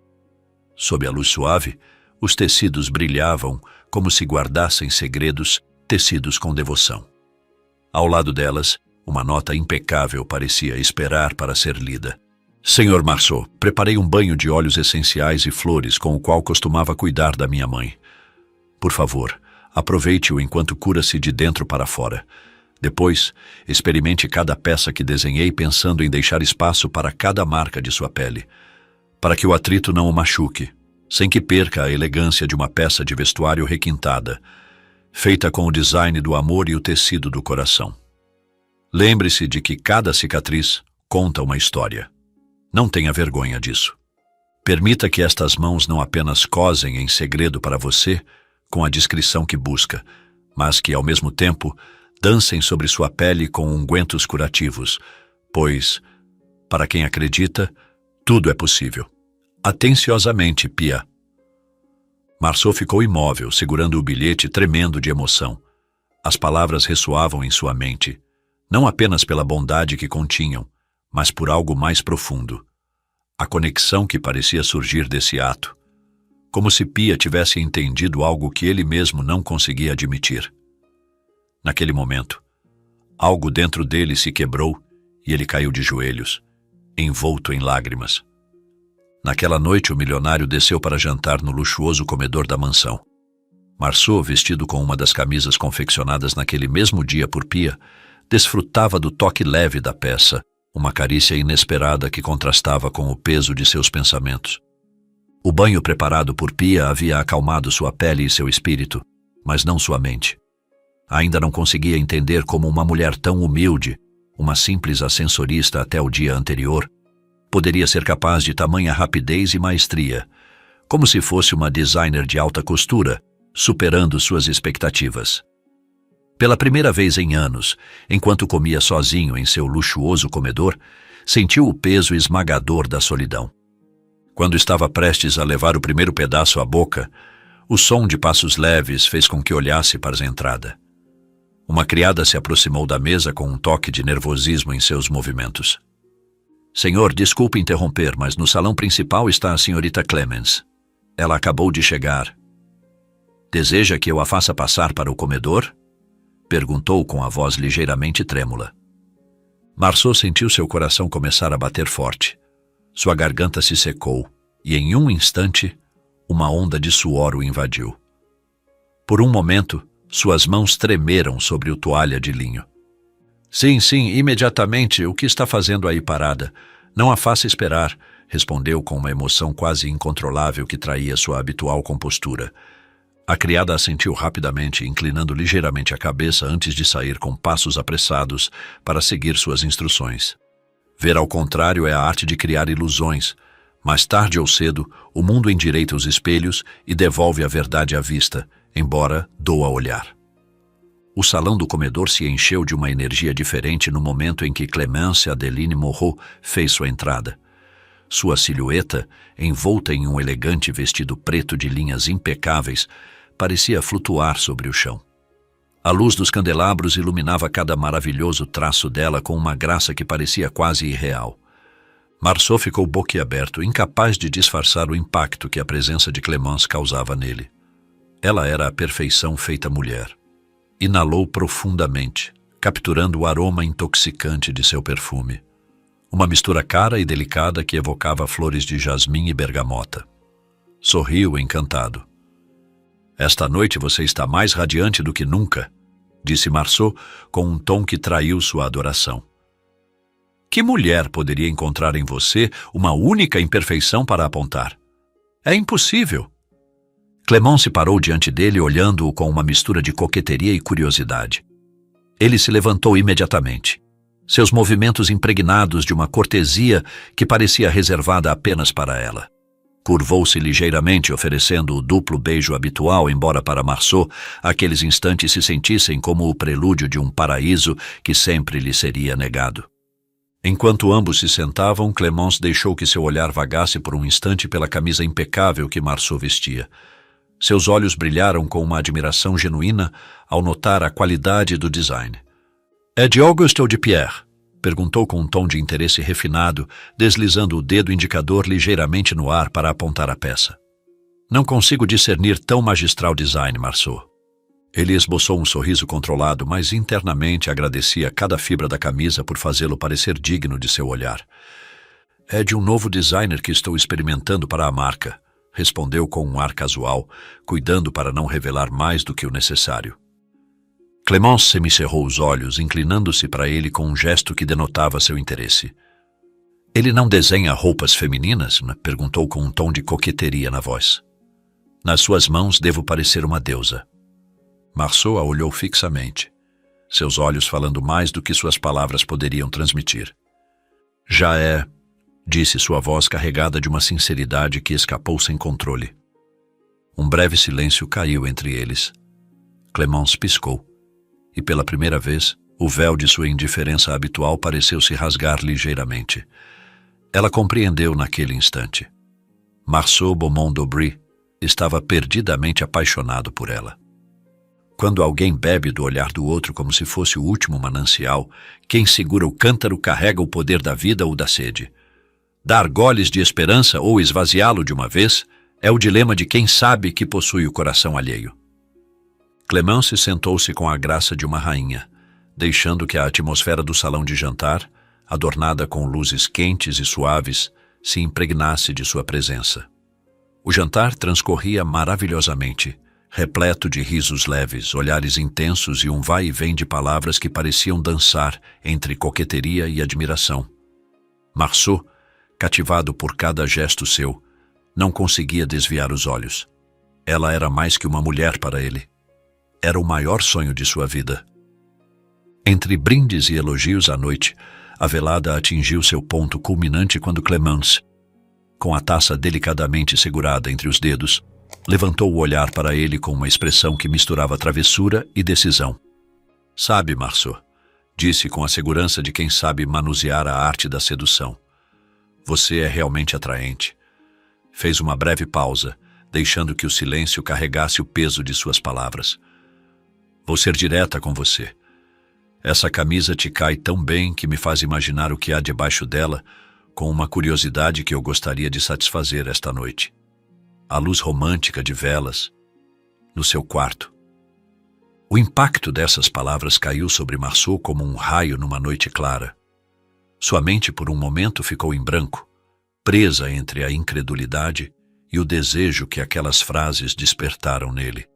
Sob a luz suave, os tecidos brilhavam como se guardassem segredos tecidos com devoção. Ao lado delas, uma nota impecável parecia esperar para ser lida. Senhor Marceau, preparei um banho de óleos essenciais e flores com o qual costumava cuidar da minha mãe. Por favor, aproveite-o enquanto cura-se de dentro para fora. Depois, experimente cada peça que desenhei pensando em deixar espaço para cada marca de sua pele, para que o atrito não o machuque, sem que perca a elegância de uma peça de vestuário requintada, feita com o design do amor e o tecido do coração. Lembre-se de que cada cicatriz conta uma história. Não tenha vergonha disso. Permita que estas mãos não apenas cosem em segredo para você, com a discrição que busca, mas que, ao mesmo tempo, dancem sobre sua pele com ungüentos curativos, pois, para quem acredita, tudo é possível. Atenciosamente, Pia. Marceau ficou imóvel, segurando o bilhete, tremendo de emoção. As palavras ressoavam em sua mente, não apenas pela bondade que continham, mas por algo mais profundo. A conexão que parecia surgir desse ato, como se Pia tivesse entendido algo que ele mesmo não conseguia admitir. Naquele momento, algo dentro dele se quebrou e ele caiu de joelhos, envolto em lágrimas. Naquela noite, o milionário desceu para jantar no luxuoso comedor da mansão. Marceau, vestido com uma das camisas confeccionadas naquele mesmo dia por Pia, desfrutava do toque leve da peça, uma carícia inesperada que contrastava com o peso de seus pensamentos. O banho preparado por Pia havia acalmado sua pele e seu espírito, mas não sua mente. Ainda não conseguia entender como uma mulher tão humilde, uma simples ascensorista até o dia anterior, poderia ser capaz de tamanha rapidez e maestria, como se fosse uma designer de alta costura, superando suas expectativas. Pela primeira vez em anos, enquanto comia sozinho em seu luxuoso comedor, sentiu o peso esmagador da solidão. Quando estava prestes a levar o primeiro pedaço à boca, o som de passos leves fez com que olhasse para a entrada. Uma criada se aproximou da mesa com um toque de nervosismo em seus movimentos. Senhor, desculpe interromper, mas no salão principal está a senhorita Clemens. Ela acabou de chegar. Deseja que eu a faça passar para o comedor? Perguntou com a voz ligeiramente trêmula. Marceau sentiu seu coração começar a bater forte. Sua garganta se secou e, em um instante, uma onda de suor o invadiu. Por um momento, suas mãos tremeram sobre o toalha de linho. Sim, imediatamente. O que está fazendo aí parada? Não a faça esperar, respondeu com uma emoção quase incontrolável que traía sua habitual compostura. A criada assentiu rapidamente, inclinando ligeiramente a cabeça antes de sair com passos apressados para seguir suas instruções. Ver ao contrário é a arte de criar ilusões. Mais tarde ou cedo, o mundo endireita os espelhos e devolve a verdade à vista, embora doa olhar. O salão do comedor se encheu de uma energia diferente no momento em que Clémence Adeline Moreau fez sua entrada. Sua silhueta, envolta em um elegante vestido preto de linhas impecáveis, parecia flutuar sobre o chão. A luz dos candelabros iluminava cada maravilhoso traço dela com uma graça que parecia quase irreal. Marceau ficou boquiaberto, incapaz de disfarçar o impacto que a presença de Clémence causava nele. Ela era a perfeição feita mulher. Inalou profundamente, capturando o aroma intoxicante de seu perfume. Uma mistura cara e delicada que evocava flores de jasmim e bergamota. Sorriu encantado. Esta noite você está mais radiante do que nunca, disse Marceau com um tom que traiu sua adoração. Que mulher poderia encontrar em você uma única imperfeição para apontar? É impossível. Clémence parou diante dele, olhando-o com uma mistura de coqueteria e curiosidade. Ele se levantou imediatamente. seus movimentos impregnados de uma cortesia que parecia reservada apenas para ela. Curvou-se ligeiramente, oferecendo o duplo beijo habitual, embora para Marceau aqueles instantes se sentissem como o prelúdio de um paraíso que sempre lhe seria negado. Enquanto ambos se sentavam, Clémence deixou que seu olhar vagasse por um instante pela camisa impecável que Marceau vestia. Seus olhos brilharam com uma admiração genuína ao notar a qualidade do design. «É de Auguste ou de Pierre?» perguntou com um tom de interesse refinado, deslizando o dedo indicador ligeiramente no ar para apontar a peça. «Não consigo discernir tão magistral design, Marceau». Ele esboçou um sorriso controlado, mas internamente agradecia cada fibra da camisa por fazê-lo parecer digno de seu olhar. «É de um novo designer que estou experimentando para a marca», respondeu com um ar casual, cuidando para não revelar mais do que o necessário. Clémence semicerrou os olhos, inclinando-se para ele com um gesto que denotava seu interesse. «Ele não desenha roupas femininas?» perguntou com um tom de coqueteria na voz. «Nas suas mãos devo parecer uma deusa». Marceau a olhou fixamente, seus olhos falando mais do que suas palavras poderiam transmitir. «Já é», disse sua voz carregada de uma sinceridade que escapou sem controle. Um breve silêncio caiu entre eles. Clémence piscou. E pela primeira vez, o véu de sua indiferença habitual pareceu se rasgar ligeiramente. Ela compreendeu naquele instante. Marceau Beaumont-d'Aubry estava perdidamente apaixonado por ela. Quando alguém bebe do olhar do outro como se fosse o último manancial, quem segura o cântaro carrega o poder da vida ou da sede. Dar goles de esperança ou esvaziá-lo de uma vez é o dilema de quem sabe que possui o coração alheio. Clémence sentou-se com a graça de uma rainha, deixando que a atmosfera do salão de jantar, adornada com luzes quentes e suaves, se impregnasse de sua presença. O jantar transcorria maravilhosamente, repleto de risos leves, olhares intensos e um vai e vem de palavras que pareciam dançar entre coqueteria e admiração. Marceau, cativado por cada gesto seu, não conseguia desviar os olhos. Ela era mais que uma mulher para ele. Era o maior sonho de sua vida. Entre brindes e elogios à noite, a velada atingiu seu ponto culminante quando Clémence, com a taça delicadamente segurada entre os dedos, levantou o olhar para ele com uma expressão que misturava travessura e decisão. «Sabe, Marceau», disse com a segurança de quem sabe manusear a arte da sedução. «Você é realmente atraente». Fez uma breve pausa, deixando que o silêncio carregasse o peso de suas palavras. «Vou ser direta com você. Essa camisa te cai tão bem que me faz imaginar o que há debaixo dela, com uma curiosidade que eu gostaria de satisfazer esta noite. A luz romântica de velas no seu quarto». O impacto dessas palavras caiu sobre Marceau como um raio numa noite clara. Sua mente por um momento ficou em branco, presa entre a incredulidade e o desejo que aquelas frases despertaram nele.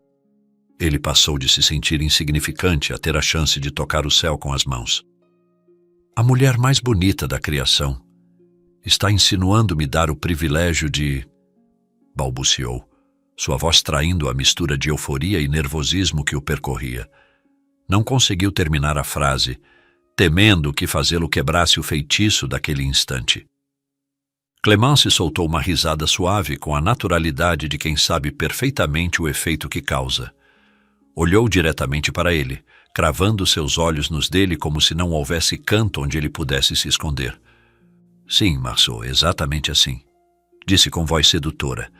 Ele passou de se sentir insignificante a ter a chance de tocar o céu com as mãos. «A mulher mais bonita da criação está insinuando-me dar o privilégio de...» balbuciou, sua voz traindo a mistura de euforia e nervosismo que o percorria. Não conseguiu terminar a frase, temendo que fazê-lo quebrasse o feitiço daquele instante. Clémence soltou uma risada suave com a naturalidade de quem sabe perfeitamente o efeito que causa. Olhou diretamente para ele, cravando seus olhos nos dele como se não houvesse canto onde ele pudesse se esconder. «Sim, Marceau, exatamente assim», disse com voz sedutora,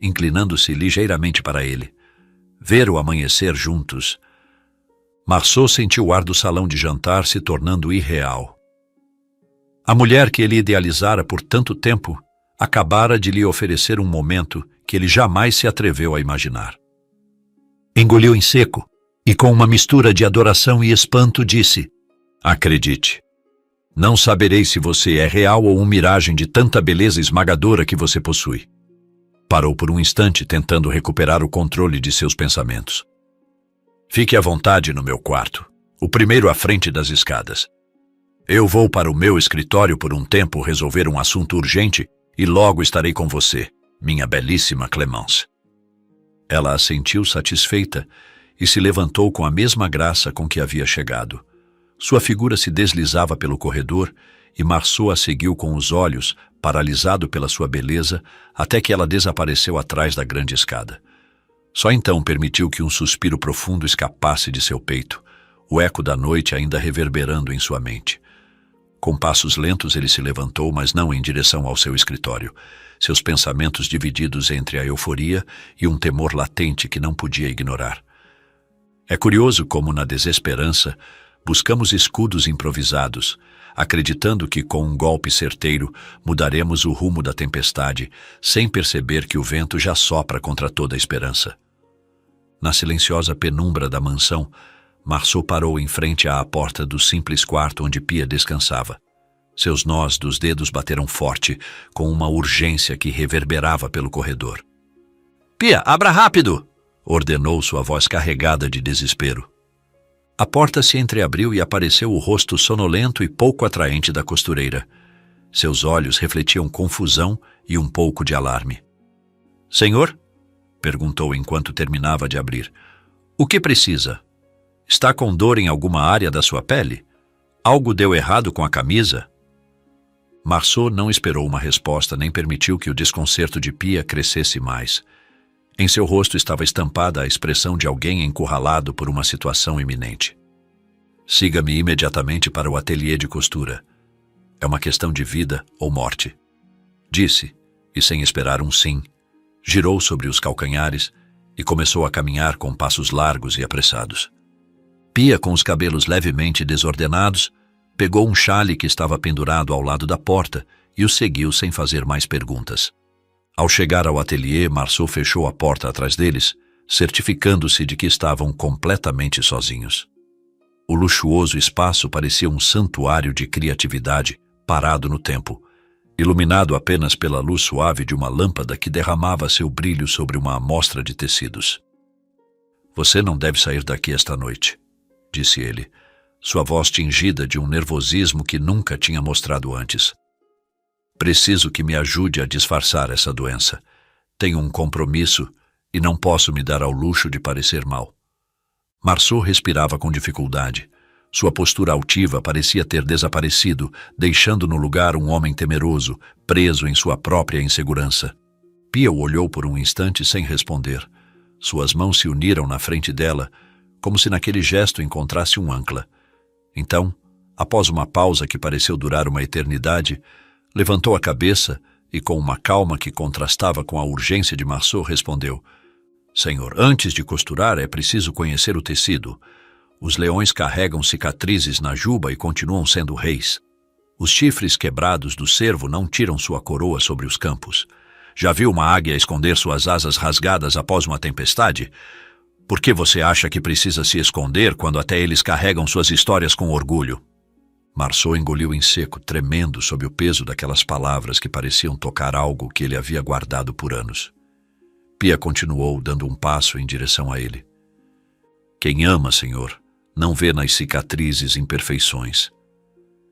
inclinando-se ligeiramente para ele. «Ver o amanhecer juntos...» Marceau sentiu o ar do salão de jantar se tornando irreal. A mulher que ele idealizara por tanto tempo acabara de lhe oferecer um momento que ele jamais se atreveu a imaginar. Engoliu em seco e, com uma mistura de adoração e espanto, disse: «Acredite, não saberei se você é real ou uma miragem de tanta beleza esmagadora que você possui». Parou por um instante, tentando recuperar o controle de seus pensamentos. «Fique à vontade no meu quarto, o primeiro à frente das escadas. Eu vou para o meu escritório por um tempo resolver um assunto urgente e logo estarei com você, minha belíssima Clémence». Ela assentiu satisfeita e se levantou com a mesma graça com que havia chegado. Sua figura se deslizava pelo corredor e Marceau a seguiu com os olhos, paralisado pela sua beleza, até que ela desapareceu atrás da grande escada. Só então permitiu que um suspiro profundo escapasse de seu peito, o eco da noite ainda reverberando em sua mente. Com passos lentos ele se levantou, mas não em direção ao seu escritório, seus pensamentos divididos entre a euforia e um temor latente que não podia ignorar. É curioso como, na desesperança, buscamos escudos improvisados, acreditando que com um golpe certeiro mudaremos o rumo da tempestade, sem perceber que o vento já sopra contra toda a esperança. Na silenciosa penumbra da mansão, Marceau parou em frente à porta do simples quarto onde Pia descansava. Seus nós dos dedos bateram forte, com uma urgência que reverberava pelo corredor. "Pia, abra rápido!" ordenou sua voz carregada de desespero. A porta se entreabriu e apareceu o rosto sonolento e pouco atraente da costureira. Seus olhos refletiam confusão e um pouco de alarme. "Senhor?" perguntou enquanto terminava de abrir. "O que precisa? Está com dor em alguma área da sua pele? Algo deu errado com a camisa?" Marceau não esperou uma resposta nem permitiu que o desconcerto de Pia crescesse mais. Em seu rosto estava estampada a expressão de alguém encurralado por uma situação iminente. "Siga-me imediatamente para o ateliê de costura. É uma questão de vida ou morte." Disse, e sem esperar um sim, girou sobre os calcanhares e começou a caminhar com passos largos e apressados. Pia, com os cabelos levemente desordenados, pegou um xale que estava pendurado ao lado da porta e o seguiu sem fazer mais perguntas. Ao chegar ao ateliê, Marceau fechou a porta atrás deles, certificando-se de que estavam completamente sozinhos. O luxuoso espaço parecia um santuário de criatividade, parado no tempo, iluminado apenas pela luz suave de uma lâmpada que derramava seu brilho sobre uma amostra de tecidos. "Você não deve sair daqui esta noite", disse ele, sua voz tingida de um nervosismo que nunca tinha mostrado antes. "Preciso que me ajude a disfarçar essa doença. Tenho um compromisso e não posso me dar ao luxo de parecer mal." Marceau respirava com dificuldade. Sua postura altiva parecia ter desaparecido, deixando no lugar um homem temeroso, preso em sua própria insegurança. Pia o olhou por um instante sem responder. Suas mãos se uniram na frente dela, como se naquele gesto encontrasse um âncora. Então, após uma pausa que pareceu durar uma eternidade, levantou a cabeça e, com uma calma que contrastava com a urgência de Marceau, respondeu: "Senhor, antes de costurar é preciso conhecer o tecido. Os leões carregam cicatrizes na juba e continuam sendo reis. Os chifres quebrados do cervo não tiram sua coroa sobre os campos. Já viu uma águia esconder suas asas rasgadas após uma tempestade? Por que você acha que precisa se esconder quando até eles carregam suas histórias com orgulho?" Marceau engoliu em seco, tremendo sob o peso daquelas palavras que pareciam tocar algo que ele havia guardado por anos. Pia continuou, dando um passo em direção a ele. "Quem ama, Senhor, não vê nas cicatrizes imperfeições.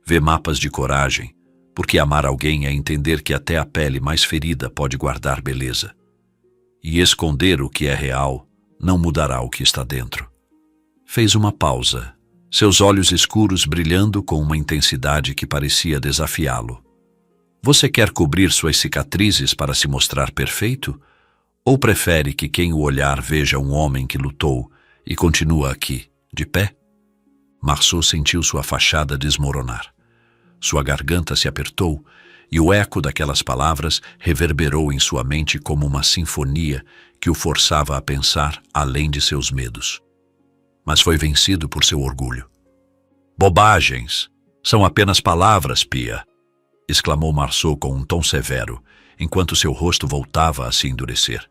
Vê mapas de coragem, porque amar alguém é entender que até a pele mais ferida pode guardar beleza. E esconder o que é real não mudará o que está dentro." Fez uma pausa, seus olhos escuros brilhando com uma intensidade que parecia desafiá-lo. "Você quer cobrir suas cicatrizes para se mostrar perfeito? Ou prefere que quem o olhar veja um homem que lutou e continua aqui, de pé?" Marceau sentiu sua fachada desmoronar. Sua garganta se apertou e o eco daquelas palavras reverberou em sua mente como uma sinfonia que o forçava a pensar além de seus medos. Mas foi vencido por seu orgulho. "Bobagens! São apenas palavras, Pia!" exclamou Marceau com um tom severo, enquanto seu rosto voltava a se endurecer.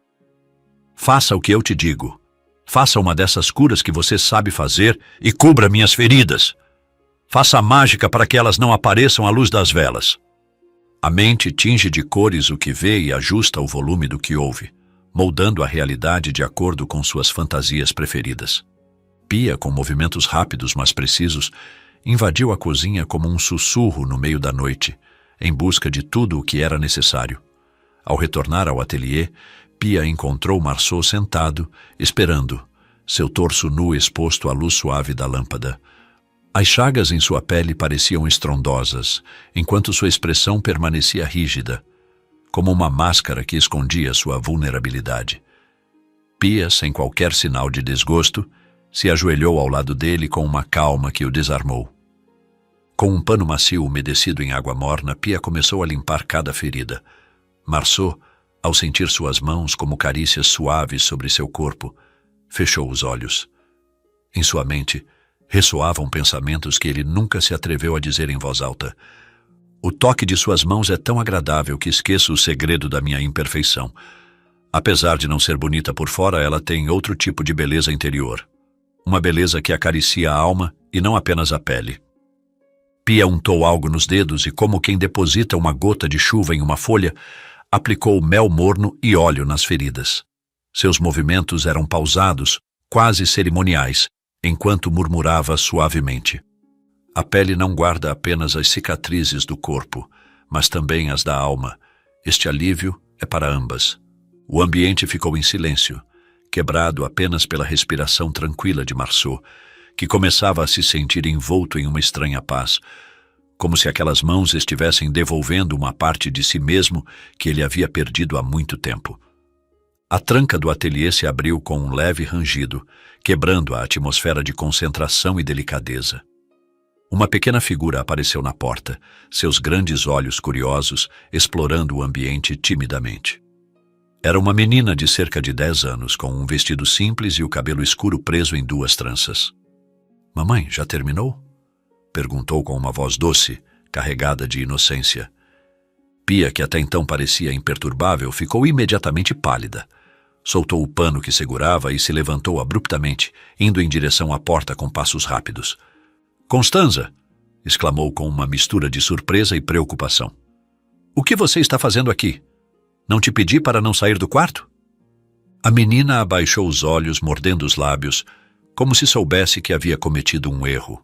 "Faça o que eu te digo. Faça uma dessas curas que você sabe fazer e cubra minhas feridas. Faça a mágica para que elas não apareçam à luz das velas." A mente tinge de cores o que vê e ajusta o volume do que ouve, moldando a realidade de acordo com suas fantasias preferidas. Pia, com movimentos rápidos mas precisos, invadiu a cozinha como um sussurro no meio da noite, em busca de tudo o que era necessário. Ao retornar ao ateliê, Pia encontrou Marceau sentado, esperando, seu torso nu exposto à luz suave da lâmpada. As chagas em sua pele pareciam estrondosas, enquanto sua expressão permanecia rígida, como uma máscara que escondia sua vulnerabilidade. Pia, sem qualquer sinal de desgosto, se ajoelhou ao lado dele com uma calma que o desarmou. Com um pano macio umedecido em água morna, Pia começou a limpar cada ferida. Marceau, ao sentir suas mãos como carícias suaves sobre seu corpo, fechou os olhos. Em sua mente, ressoavam pensamentos que ele nunca se atreveu a dizer em voz alta. O toque de suas mãos é tão agradável que esqueço o segredo da minha imperfeição. Apesar de não ser bonita por fora, ela tem outro tipo de beleza interior. Uma beleza que acaricia a alma e não apenas a pele. Pia untou algo nos dedos e, como quem deposita uma gota de chuva em uma folha, aplicou mel morno e óleo nas feridas. Seus movimentos eram pausados, quase cerimoniais, enquanto murmurava suavemente. A pele não guarda apenas as cicatrizes do corpo, mas também as da alma. Este alívio é para ambas. O ambiente ficou em silêncio, quebrado apenas pela respiração tranquila de Marceau, que começava a se sentir envolto em uma estranha paz, como se aquelas mãos estivessem devolvendo uma parte de si mesmo que ele havia perdido há muito tempo. A tranca do ateliê se abriu com um leve rangido, quebrando a atmosfera de concentração e delicadeza. Uma pequena figura apareceu na porta, seus grandes olhos curiosos explorando o ambiente timidamente. Era uma menina de cerca de 10 anos, com um vestido simples e o cabelo escuro preso em 2 tranças. — Mamãe, já terminou? Perguntou com uma voz doce, carregada de inocência. Pia, que até então parecia imperturbável, ficou imediatamente pálida. Soltou o pano que segurava e se levantou abruptamente, indo em direção à porta com passos rápidos. — Constanza! Exclamou com uma mistura de surpresa e preocupação. — O que você está fazendo aqui? Não te pedi para não sair do quarto? A menina abaixou os olhos, mordendo os lábios, como se soubesse que havia cometido um erro.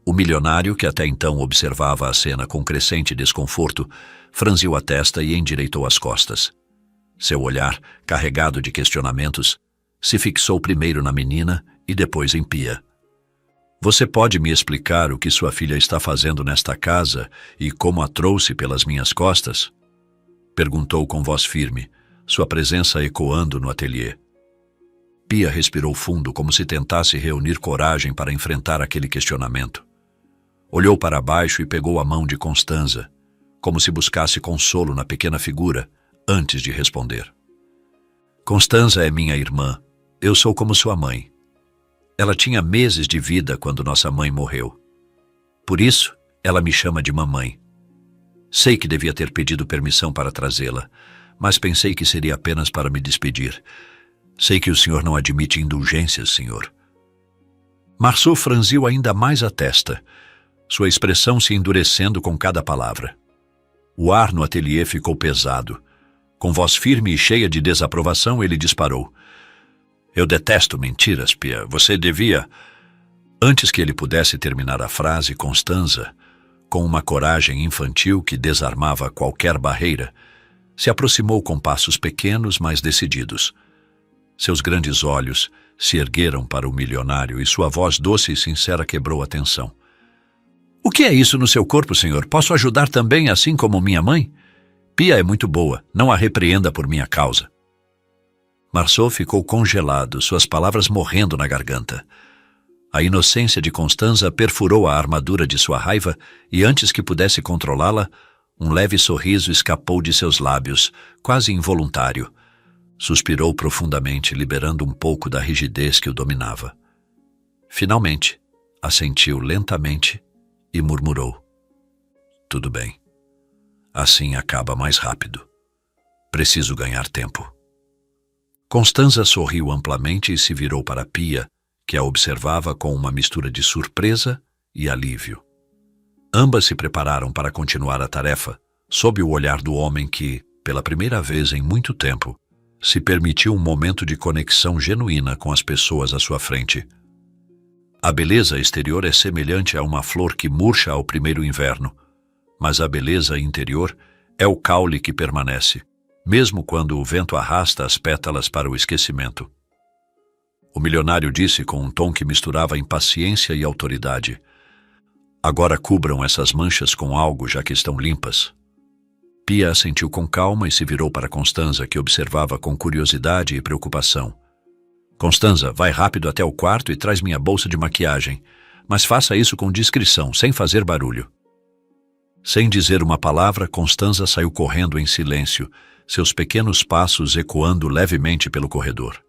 O milionário, que até então observava a cena com crescente desconforto, franziu a testa e endireitou as costas. Seu olhar, carregado de questionamentos, se fixou primeiro na menina e depois em Pia. — Você pode me explicar o que sua filha está fazendo nesta casa e como a trouxe pelas minhas costas? Perguntou com voz firme, sua presença ecoando no ateliê. Pia respirou fundo, como se tentasse reunir coragem para enfrentar aquele questionamento. Olhou para baixo e pegou a mão de Constanza, como se buscasse consolo na pequena figura, antes de responder. — Constanza é minha irmã. Eu sou como sua mãe. Ela tinha meses de vida quando nossa mãe morreu. Por isso, ela me chama de mamãe. Sei que devia ter pedido permissão para trazê-la, mas pensei que seria apenas para me despedir. Sei que o senhor não admite indulgências, senhor. Marceau franziu ainda mais a testa, sua expressão se endurecendo com cada palavra. O ar no ateliê ficou pesado. Com voz firme e cheia de desaprovação, ele disparou. — Eu detesto mentiras, Pia. Você devia... Antes que ele pudesse terminar a frase, Constanza, com uma coragem infantil que desarmava qualquer barreira, se aproximou com passos pequenos, mas decididos. Seus grandes olhos se ergueram para o milionário e sua voz doce e sincera quebrou a tensão. — O que é isso no seu corpo, senhor? Posso ajudar também, assim como minha mãe? Pia é muito boa, não a repreenda por minha causa. Marceau ficou congelado, suas palavras morrendo na garganta. A inocência de Constanza perfurou a armadura de sua raiva e, antes que pudesse controlá-la, um leve sorriso escapou de seus lábios, quase involuntário. Suspirou profundamente, liberando um pouco da rigidez que o dominava. Finalmente, assentiu lentamente e murmurou. — Tudo bem. Assim acaba mais rápido. Preciso ganhar tempo. Constanza sorriu amplamente e se virou para Pia, que a observava com uma mistura de surpresa e alívio. Ambas se prepararam para continuar a tarefa, sob o olhar do homem que, pela primeira vez em muito tempo, se permitiu um momento de conexão genuína com as pessoas à sua frente. A beleza exterior é semelhante a uma flor que murcha ao primeiro inverno, mas a beleza interior é o caule que permanece, mesmo quando o vento arrasta as pétalas para o esquecimento. O milionário disse com um tom que misturava impaciência e autoridade. Agora cubram essas manchas com algo, já que estão limpas. Pia assentiu com calma e se virou para Constanza, que observava com curiosidade e preocupação. Constanza, vai rápido até o quarto e traz minha bolsa de maquiagem, mas faça isso com discrição, sem fazer barulho. Sem dizer uma palavra, Constanza saiu correndo em silêncio, seus pequenos passos ecoando levemente pelo corredor.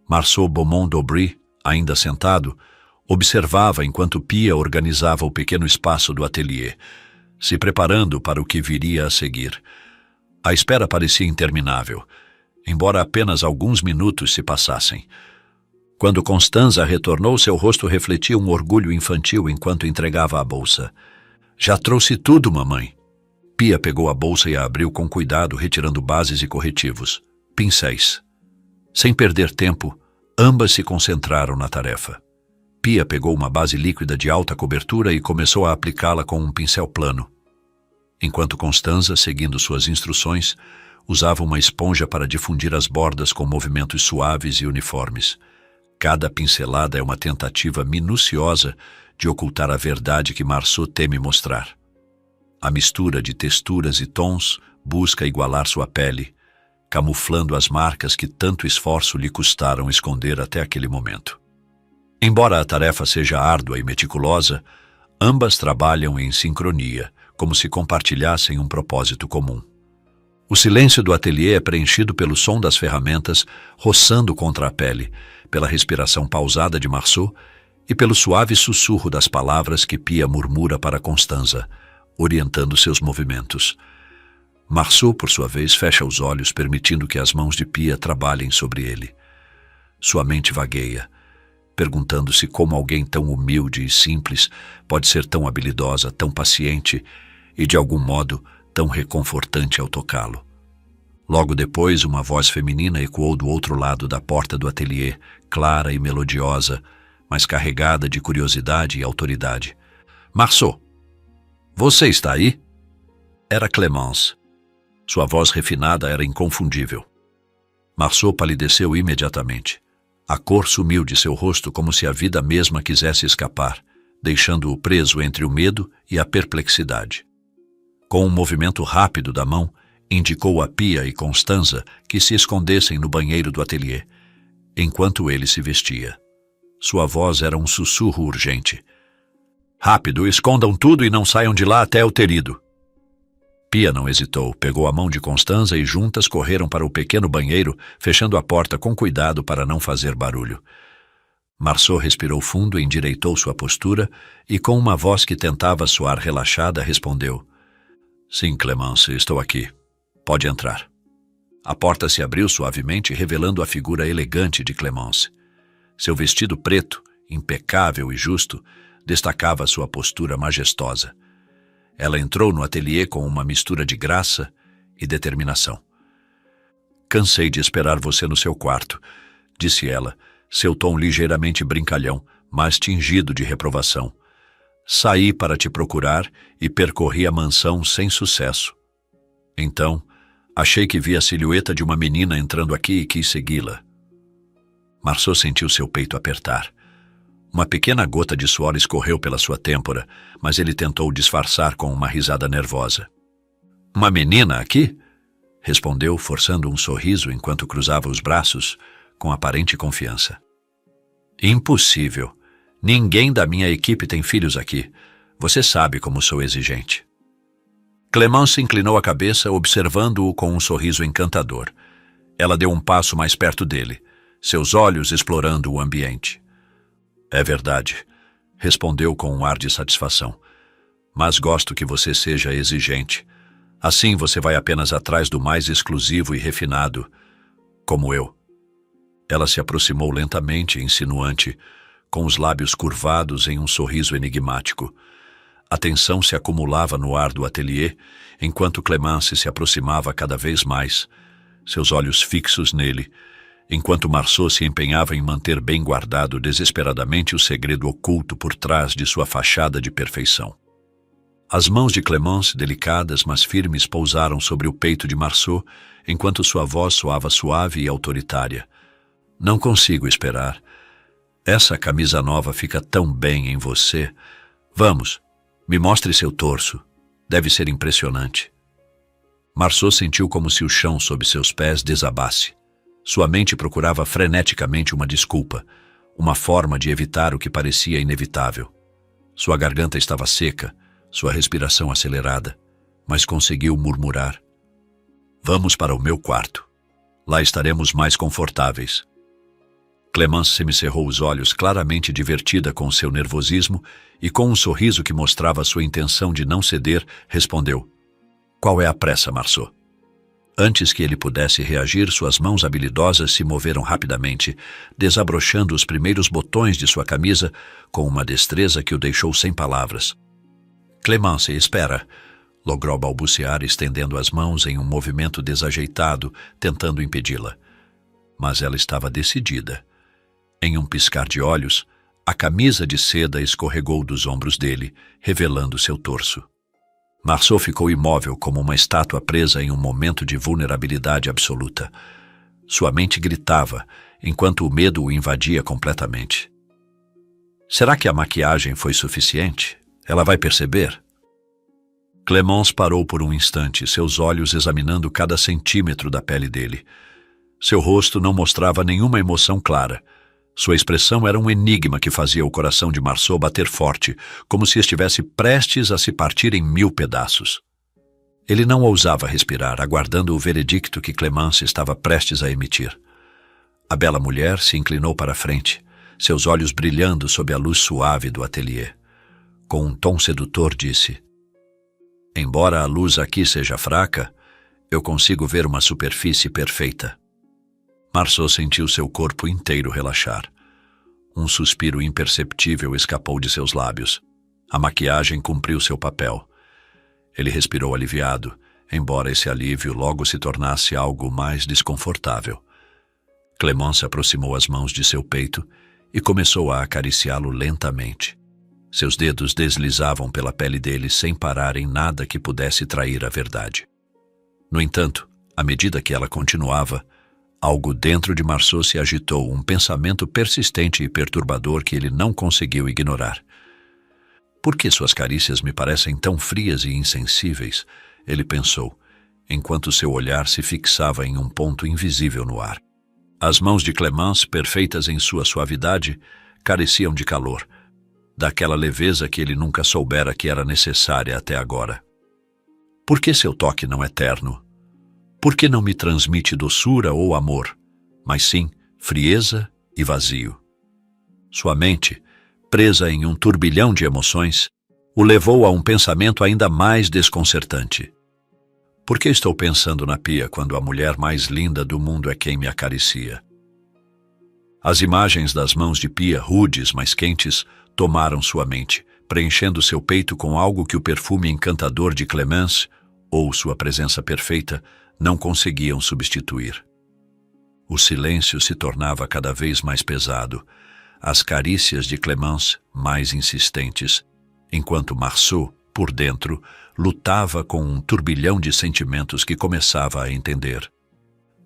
Marceau Beaumont-d'Aubry, ainda sentado, observava enquanto Pia organizava o pequeno espaço do ateliê, se preparando para o que viria a seguir. A espera parecia interminável, embora apenas alguns minutos se passassem. Quando Constanza retornou, seu rosto refletia um orgulho infantil enquanto entregava a bolsa. Já trouxe tudo, mamãe. Pia pegou a bolsa e a abriu com cuidado, retirando bases e corretivos, pincéis. Sem perder tempo, ambas se concentraram na tarefa. Pia pegou uma base líquida de alta cobertura e começou a aplicá-la com um pincel plano. Enquanto Constanza, seguindo suas instruções, usava uma esponja para difundir as bordas com movimentos suaves e uniformes. Cada pincelada é uma tentativa minuciosa de ocultar a verdade que Marceau teme mostrar. A mistura de texturas e tons busca igualar sua pele, camuflando as marcas que tanto esforço lhe custaram esconder até aquele momento. Embora a tarefa seja árdua e meticulosa, ambas trabalham em sincronia, como se compartilhassem um propósito comum. O silêncio do ateliê é preenchido pelo som das ferramentas roçando contra a pele, pela respiração pausada de Marceau e pelo suave sussurro das palavras que Pia murmura para Constanza, orientando seus movimentos. Marceau, por sua vez, fecha os olhos, permitindo que as mãos de Pia trabalhem sobre ele. Sua mente vagueia, perguntando-se como alguém tão humilde e simples pode ser tão habilidosa, tão paciente e, de algum modo, tão reconfortante ao tocá-lo. Logo depois, uma voz feminina ecoou do outro lado da porta do ateliê, clara e melodiosa, mas carregada de curiosidade e autoridade. Marceau, você está aí? Era Clémence. Sua voz refinada era inconfundível. Marceau palideceu imediatamente. A cor sumiu de seu rosto como se a vida mesma quisesse escapar, deixando-o preso entre o medo e a perplexidade. Com um movimento rápido da mão, indicou a Pia e Constanza que se escondessem no banheiro do ateliê, enquanto ele se vestia. Sua voz era um sussurro urgente. Rápido, escondam tudo e não saiam de lá até eu ter ido. Pia não hesitou, pegou a mão de Constanza e juntas correram para o pequeno banheiro, fechando a porta com cuidado para não fazer barulho. Marceau respirou fundo, endireitou sua postura e, com uma voz que tentava soar relaxada, respondeu: Sim, Clémence, estou aqui. Pode entrar. A porta se abriu suavemente, revelando a figura elegante de Clémence. Seu vestido preto, impecável e justo, destacava sua postura majestosa. Ela entrou no ateliê com uma mistura de graça e determinação. Cansei de esperar você no seu quarto, disse ela, seu tom ligeiramente brincalhão, mas tingido de reprovação. Saí para te procurar e percorri a mansão sem sucesso. Então, achei que vi a silhueta de uma menina entrando aqui e quis segui-la. Marceau sentiu seu peito apertar. Uma pequena gota de suor escorreu pela sua têmpora, mas ele tentou disfarçar com uma risada nervosa. Uma menina aqui? Respondeu, forçando um sorriso enquanto cruzava os braços, com aparente confiança. Impossível. Ninguém da minha equipe tem filhos aqui. Você sabe como sou exigente. Clémence inclinou a cabeça, observando-o com um sorriso encantador. Ela deu um passo mais perto dele, seus olhos explorando o ambiente. É verdade, respondeu com um ar de satisfação. Mas gosto que você seja exigente. Assim você vai apenas atrás do mais exclusivo e refinado, como eu. Ela se aproximou lentamente, insinuante, com os lábios curvados em um sorriso enigmático. A tensão se acumulava no ar do ateliê, enquanto Clémence se aproximava cada vez mais, seus olhos fixos nele, enquanto Marceau se empenhava em manter bem guardado desesperadamente o segredo oculto por trás de sua fachada de perfeição. As mãos de Clémence, delicadas mas firmes, pousaram sobre o peito de Marceau, enquanto sua voz soava suave e autoritária. Não consigo esperar. Essa camisa nova fica tão bem em você. Vamos, me mostre seu torso. Deve ser impressionante. Marceau sentiu como se o chão sob seus pés desabasse. Sua mente procurava freneticamente uma desculpa, uma forma de evitar o que parecia inevitável. Sua garganta estava seca, sua respiração acelerada, mas conseguiu murmurar: "Vamos para o meu quarto. Lá estaremos mais confortáveis." Clemence semicerrou os olhos, claramente divertida com seu nervosismo e com um sorriso que mostrava sua intenção de não ceder, respondeu: "Qual é a pressa, Marceau?" Antes que ele pudesse reagir, suas mãos habilidosas se moveram rapidamente, desabrochando os primeiros botões de sua camisa com uma destreza que o deixou sem palavras. "Clemence, espera!" logrou balbuciar, estendendo as mãos em um movimento desajeitado, tentando impedi-la. Mas ela estava decidida. Em um piscar de olhos, a camisa de seda escorregou dos ombros dele, revelando seu torso. Marceau ficou imóvel como uma estátua presa em um momento de vulnerabilidade absoluta. Sua mente gritava, enquanto o medo o invadia completamente. Será que a maquiagem foi suficiente? Ela vai perceber? Clemence parou por um instante, seus olhos examinando cada centímetro da pele dele. Seu rosto não mostrava nenhuma emoção clara. Sua expressão era um enigma que fazia o coração de Marceau bater forte, como se estivesse prestes a se partir em 1000 pedaços. Ele não ousava respirar, aguardando o veredicto que Clemence estava prestes a emitir. A bela mulher se inclinou para a frente, seus olhos brilhando sob a luz suave do ateliê. Com um tom sedutor disse: "Embora a luz aqui seja fraca, eu consigo ver uma superfície perfeita." Marceau sentiu seu corpo inteiro relaxar. Um suspiro imperceptível escapou de seus lábios. A maquiagem cumpriu seu papel. Ele respirou aliviado, embora esse alívio logo se tornasse algo mais desconfortável. Clemence aproximou as mãos de seu peito e começou a acariciá-lo lentamente. Seus dedos deslizavam pela pele dele sem parar em nada que pudesse trair a verdade. No entanto, à medida que ela continuava, algo dentro de Marceau se agitou, um pensamento persistente e perturbador que ele não conseguiu ignorar. "Por que suas carícias me parecem tão frias e insensíveis?" ele pensou, enquanto seu olhar se fixava em um ponto invisível no ar. As mãos de Clemence, perfeitas em sua suavidade, careciam de calor, daquela leveza que ele nunca soubera que era necessária até agora. "Por que seu toque não é terno? Por que não me transmite doçura ou amor, mas sim frieza e vazio?" Sua mente, presa em um turbilhão de emoções, o levou a um pensamento ainda mais desconcertante. Por que estou pensando na pia quando a mulher mais linda do mundo é quem me acaricia? As imagens das mãos de Pia, rudes, mas quentes, tomaram sua mente, preenchendo seu peito com algo que o perfume encantador de Clemence, ou sua presença perfeita, não conseguiam substituir. O silêncio se tornava cada vez mais pesado, as carícias de Clemence mais insistentes, enquanto Marceau, por dentro, lutava com um turbilhão de sentimentos que começava a entender.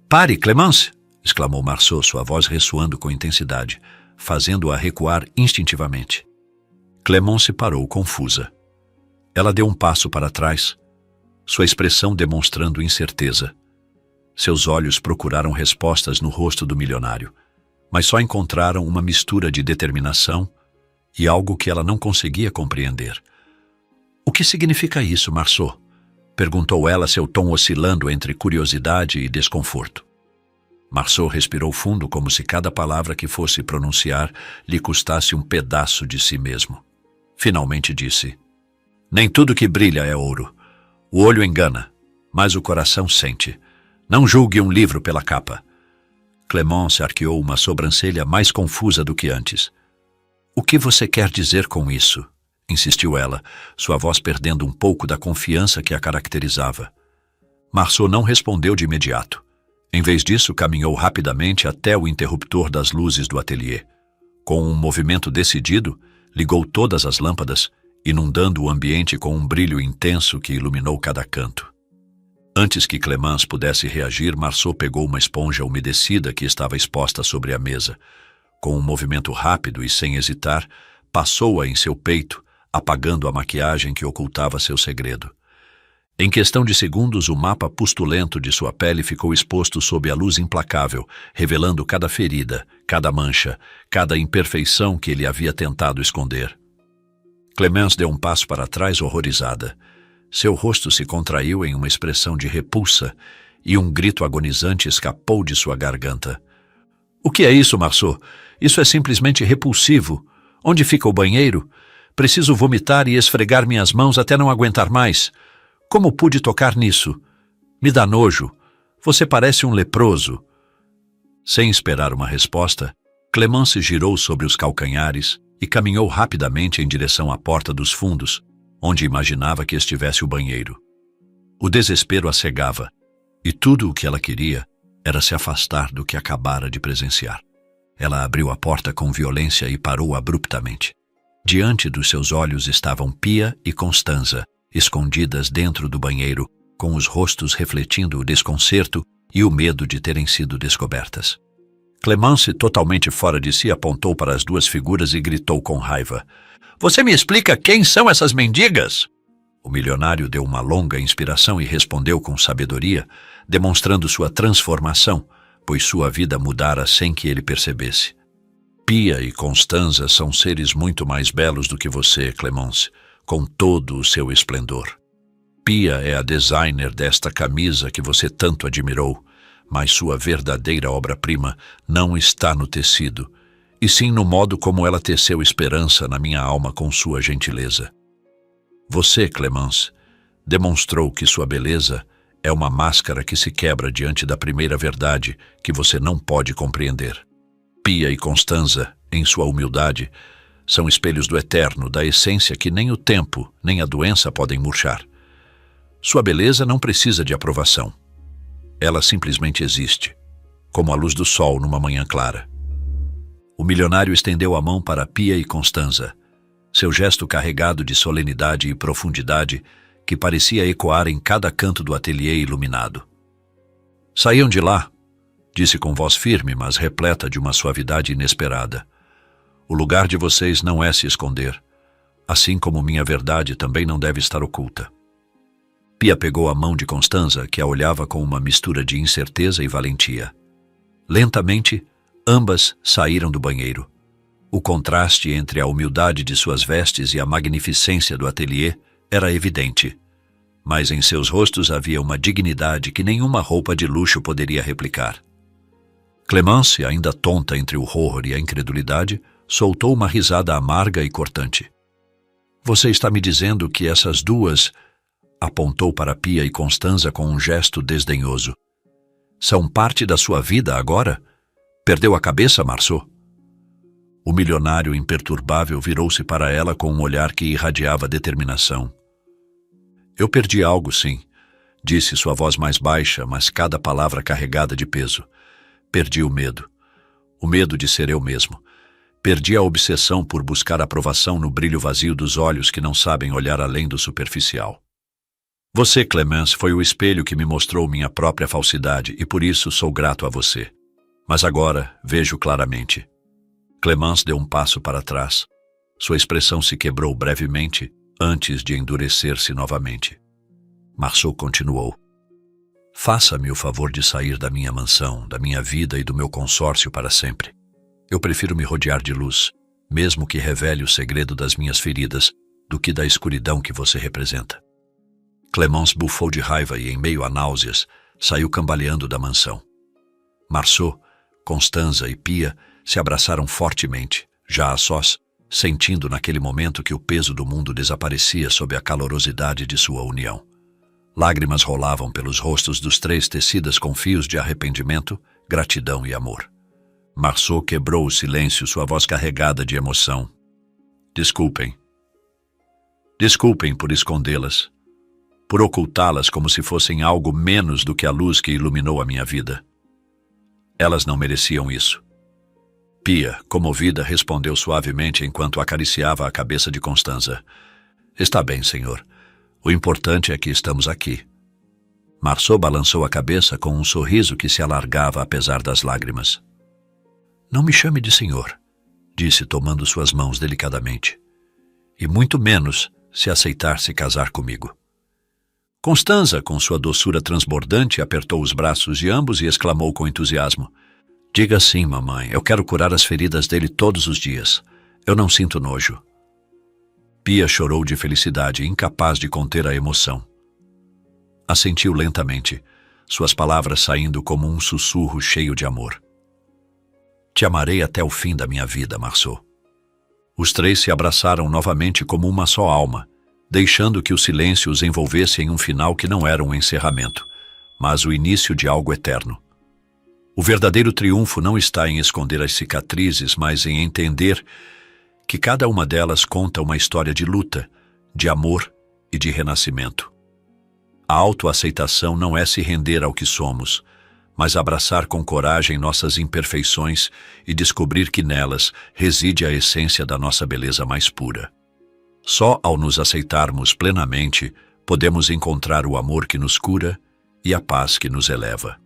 "Pare, Clemence!" exclamou Marceau, sua voz ressoando com intensidade, fazendo-a recuar instintivamente. Clemence parou confusa. Ela deu um passo para trás, sua expressão demonstrando incerteza. Seus olhos procuraram respostas no rosto do milionário, mas só encontraram uma mistura de determinação e algo que ela não conseguia compreender. "O que significa isso, Marceau?" perguntou ela, seu tom oscilando entre curiosidade e desconforto. Marceau respirou fundo, como se cada palavra que fosse pronunciar lhe custasse um pedaço de si mesmo. Finalmente disse: "Nem tudo que brilha é ouro. O olho engana, mas o coração sente. Não julgue um livro pela capa." Clemence arqueou uma sobrancelha mais confusa do que antes. "O que você quer dizer com isso?" insistiu ela, sua voz perdendo um pouco da confiança que a caracterizava. Marceau não respondeu de imediato. Em vez disso, caminhou rapidamente até o interruptor das luzes do ateliê. Com um movimento decidido, ligou todas as lâmpadas, inundando o ambiente com um brilho intenso que iluminou cada canto. Antes que Clemence pudesse reagir, Marceau pegou uma esponja umedecida que estava exposta sobre a mesa. Com um movimento rápido e sem hesitar, passou-a em seu peito, apagando a maquiagem que ocultava seu segredo. Em questão de segundos, o mapa pustulento de sua pele ficou exposto sob a luz implacável, revelando cada ferida, cada mancha, cada imperfeição que ele havia tentado esconder. Clemence deu um passo para trás, horrorizada. Seu rosto se contraiu em uma expressão de repulsa e um grito agonizante escapou de sua garganta. — O que é isso, Marceau? Isso é simplesmente repulsivo. Onde fica o banheiro? Preciso vomitar e esfregar minhas mãos até não aguentar mais. Como pude tocar nisso? Me dá nojo. Você parece um leproso. Sem esperar uma resposta, Clemence girou sobre os calcanhares e caminhou rapidamente em direção à porta dos fundos, onde imaginava que estivesse o banheiro. O desespero a cegava, e tudo o que ela queria era se afastar do que acabara de presenciar. Ela abriu a porta com violência e parou abruptamente. Diante dos seus olhos estavam Pia e Constanza, escondidas dentro do banheiro, com os rostos refletindo o desconcerto e o medo de terem sido descobertas. Clemence, totalmente fora de si, apontou para as duas figuras e gritou com raiva. — Você me explica quem são essas mendigas? O milionário deu uma longa inspiração e respondeu com sabedoria, demonstrando sua transformação, pois sua vida mudara sem que ele percebesse. — Pia e Constanza são seres muito mais belos do que você, Clemence, com todo o seu esplendor. Pia é a designer desta camisa que você tanto admirou, mas sua verdadeira obra-prima não está no tecido, e sim no modo como ela teceu esperança na minha alma com sua gentileza. Você, Clemence, demonstrou que sua beleza é uma máscara que se quebra diante da primeira verdade que você não pode compreender. Pia e Constanza, em sua humildade, são espelhos do eterno, da essência que nem o tempo, nem a doença podem murchar. Sua beleza não precisa de aprovação. Ela simplesmente existe, como a luz do sol numa manhã clara. O milionário estendeu a mão para Pia e Constanza, seu gesto carregado de solenidade e profundidade que parecia ecoar em cada canto do ateliê iluminado. — Saiam de lá, disse com voz firme, mas repleta de uma suavidade inesperada. O lugar de vocês não é se esconder, assim como minha verdade também não deve estar oculta. Pia pegou a mão de Constanza, que a olhava com uma mistura de incerteza e valentia. Lentamente, ambas saíram do banheiro. O contraste entre a humildade de suas vestes e a magnificência do ateliê era evidente, mas em seus rostos havia uma dignidade que nenhuma roupa de luxo poderia replicar. Clemence, ainda tonta entre o horror e a incredulidade, soltou uma risada amarga e cortante. — Você está me dizendo que essas duas... apontou para Pia e Constanza com um gesto desdenhoso. — São parte da sua vida agora? Perdeu a cabeça, Marceau? O milionário imperturbável virou-se para ela com um olhar que irradiava determinação. — Eu perdi algo, sim, disse sua voz mais baixa, mas cada palavra carregada de peso. Perdi o medo de ser eu mesmo. Perdi a obsessão por buscar aprovação no brilho vazio dos olhos que não sabem olhar além do superficial. Você, Clemence, foi o espelho que me mostrou minha própria falsidade e por isso sou grato a você. Mas agora vejo claramente. Clemence deu um passo para trás. Sua expressão se quebrou brevemente antes de endurecer-se novamente. Marceau continuou. Faça-me o favor de sair da minha mansão, da minha vida e do meu consórcio para sempre. Eu prefiro me rodear de luz, mesmo que revele o segredo das minhas feridas, do que da escuridão que você representa. Clemence bufou de raiva e, em meio a náuseas, saiu cambaleando da mansão. Marceau, Constanza e Pia se abraçaram fortemente, já a sós, sentindo naquele momento que o peso do mundo desaparecia sob a calorosidade de sua união. Lágrimas rolavam pelos rostos dos três tecidas com fios de arrependimento, gratidão e amor. Marceau quebrou o silêncio, sua voz carregada de emoção. Desculpem. Desculpem por escondê-las, por ocultá-las como se fossem algo menos do que a luz que iluminou a minha vida. Elas não mereciam isso. Pia, comovida, respondeu suavemente enquanto acariciava a cabeça de Constanza. Está bem, senhor. O importante é que estamos aqui. Marceau balançou a cabeça com um sorriso que se alargava apesar das lágrimas. Não me chame de senhor, disse tomando suas mãos delicadamente. e muito menos se aceitar se casar comigo. Constanza, com sua doçura transbordante, apertou os braços de ambos e exclamou com entusiasmo: Diga sim, mamãe, eu quero curar as feridas dele todos os dias. Eu não sinto nojo. Pia chorou de felicidade, incapaz de conter a emoção. Assentiu lentamente, suas palavras saindo como um sussurro cheio de amor. Te amarei até o fim da minha vida, Marceau. Os três se abraçaram novamente como uma só alma, deixando que o silêncio os envolvesse em um final que não era um encerramento, mas o início de algo eterno. O verdadeiro triunfo não está em esconder as cicatrizes, mas em entender que cada uma delas conta uma história de luta, de amor e de renascimento. A autoaceitação não é se render ao que somos, mas abraçar com coragem nossas imperfeições e descobrir que nelas reside a essência da nossa beleza mais pura. Só ao nos aceitarmos plenamente, podemos encontrar o amor que nos cura e a paz que nos eleva.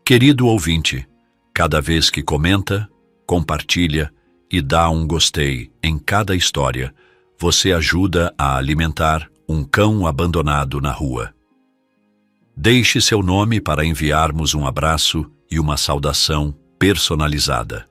Querido ouvinte, cada vez que comenta, compartilha e dá um gostei em cada história, você ajuda a alimentar um cão abandonado na rua. Deixe seu nome para enviarmos um abraço e uma saudação personalizada.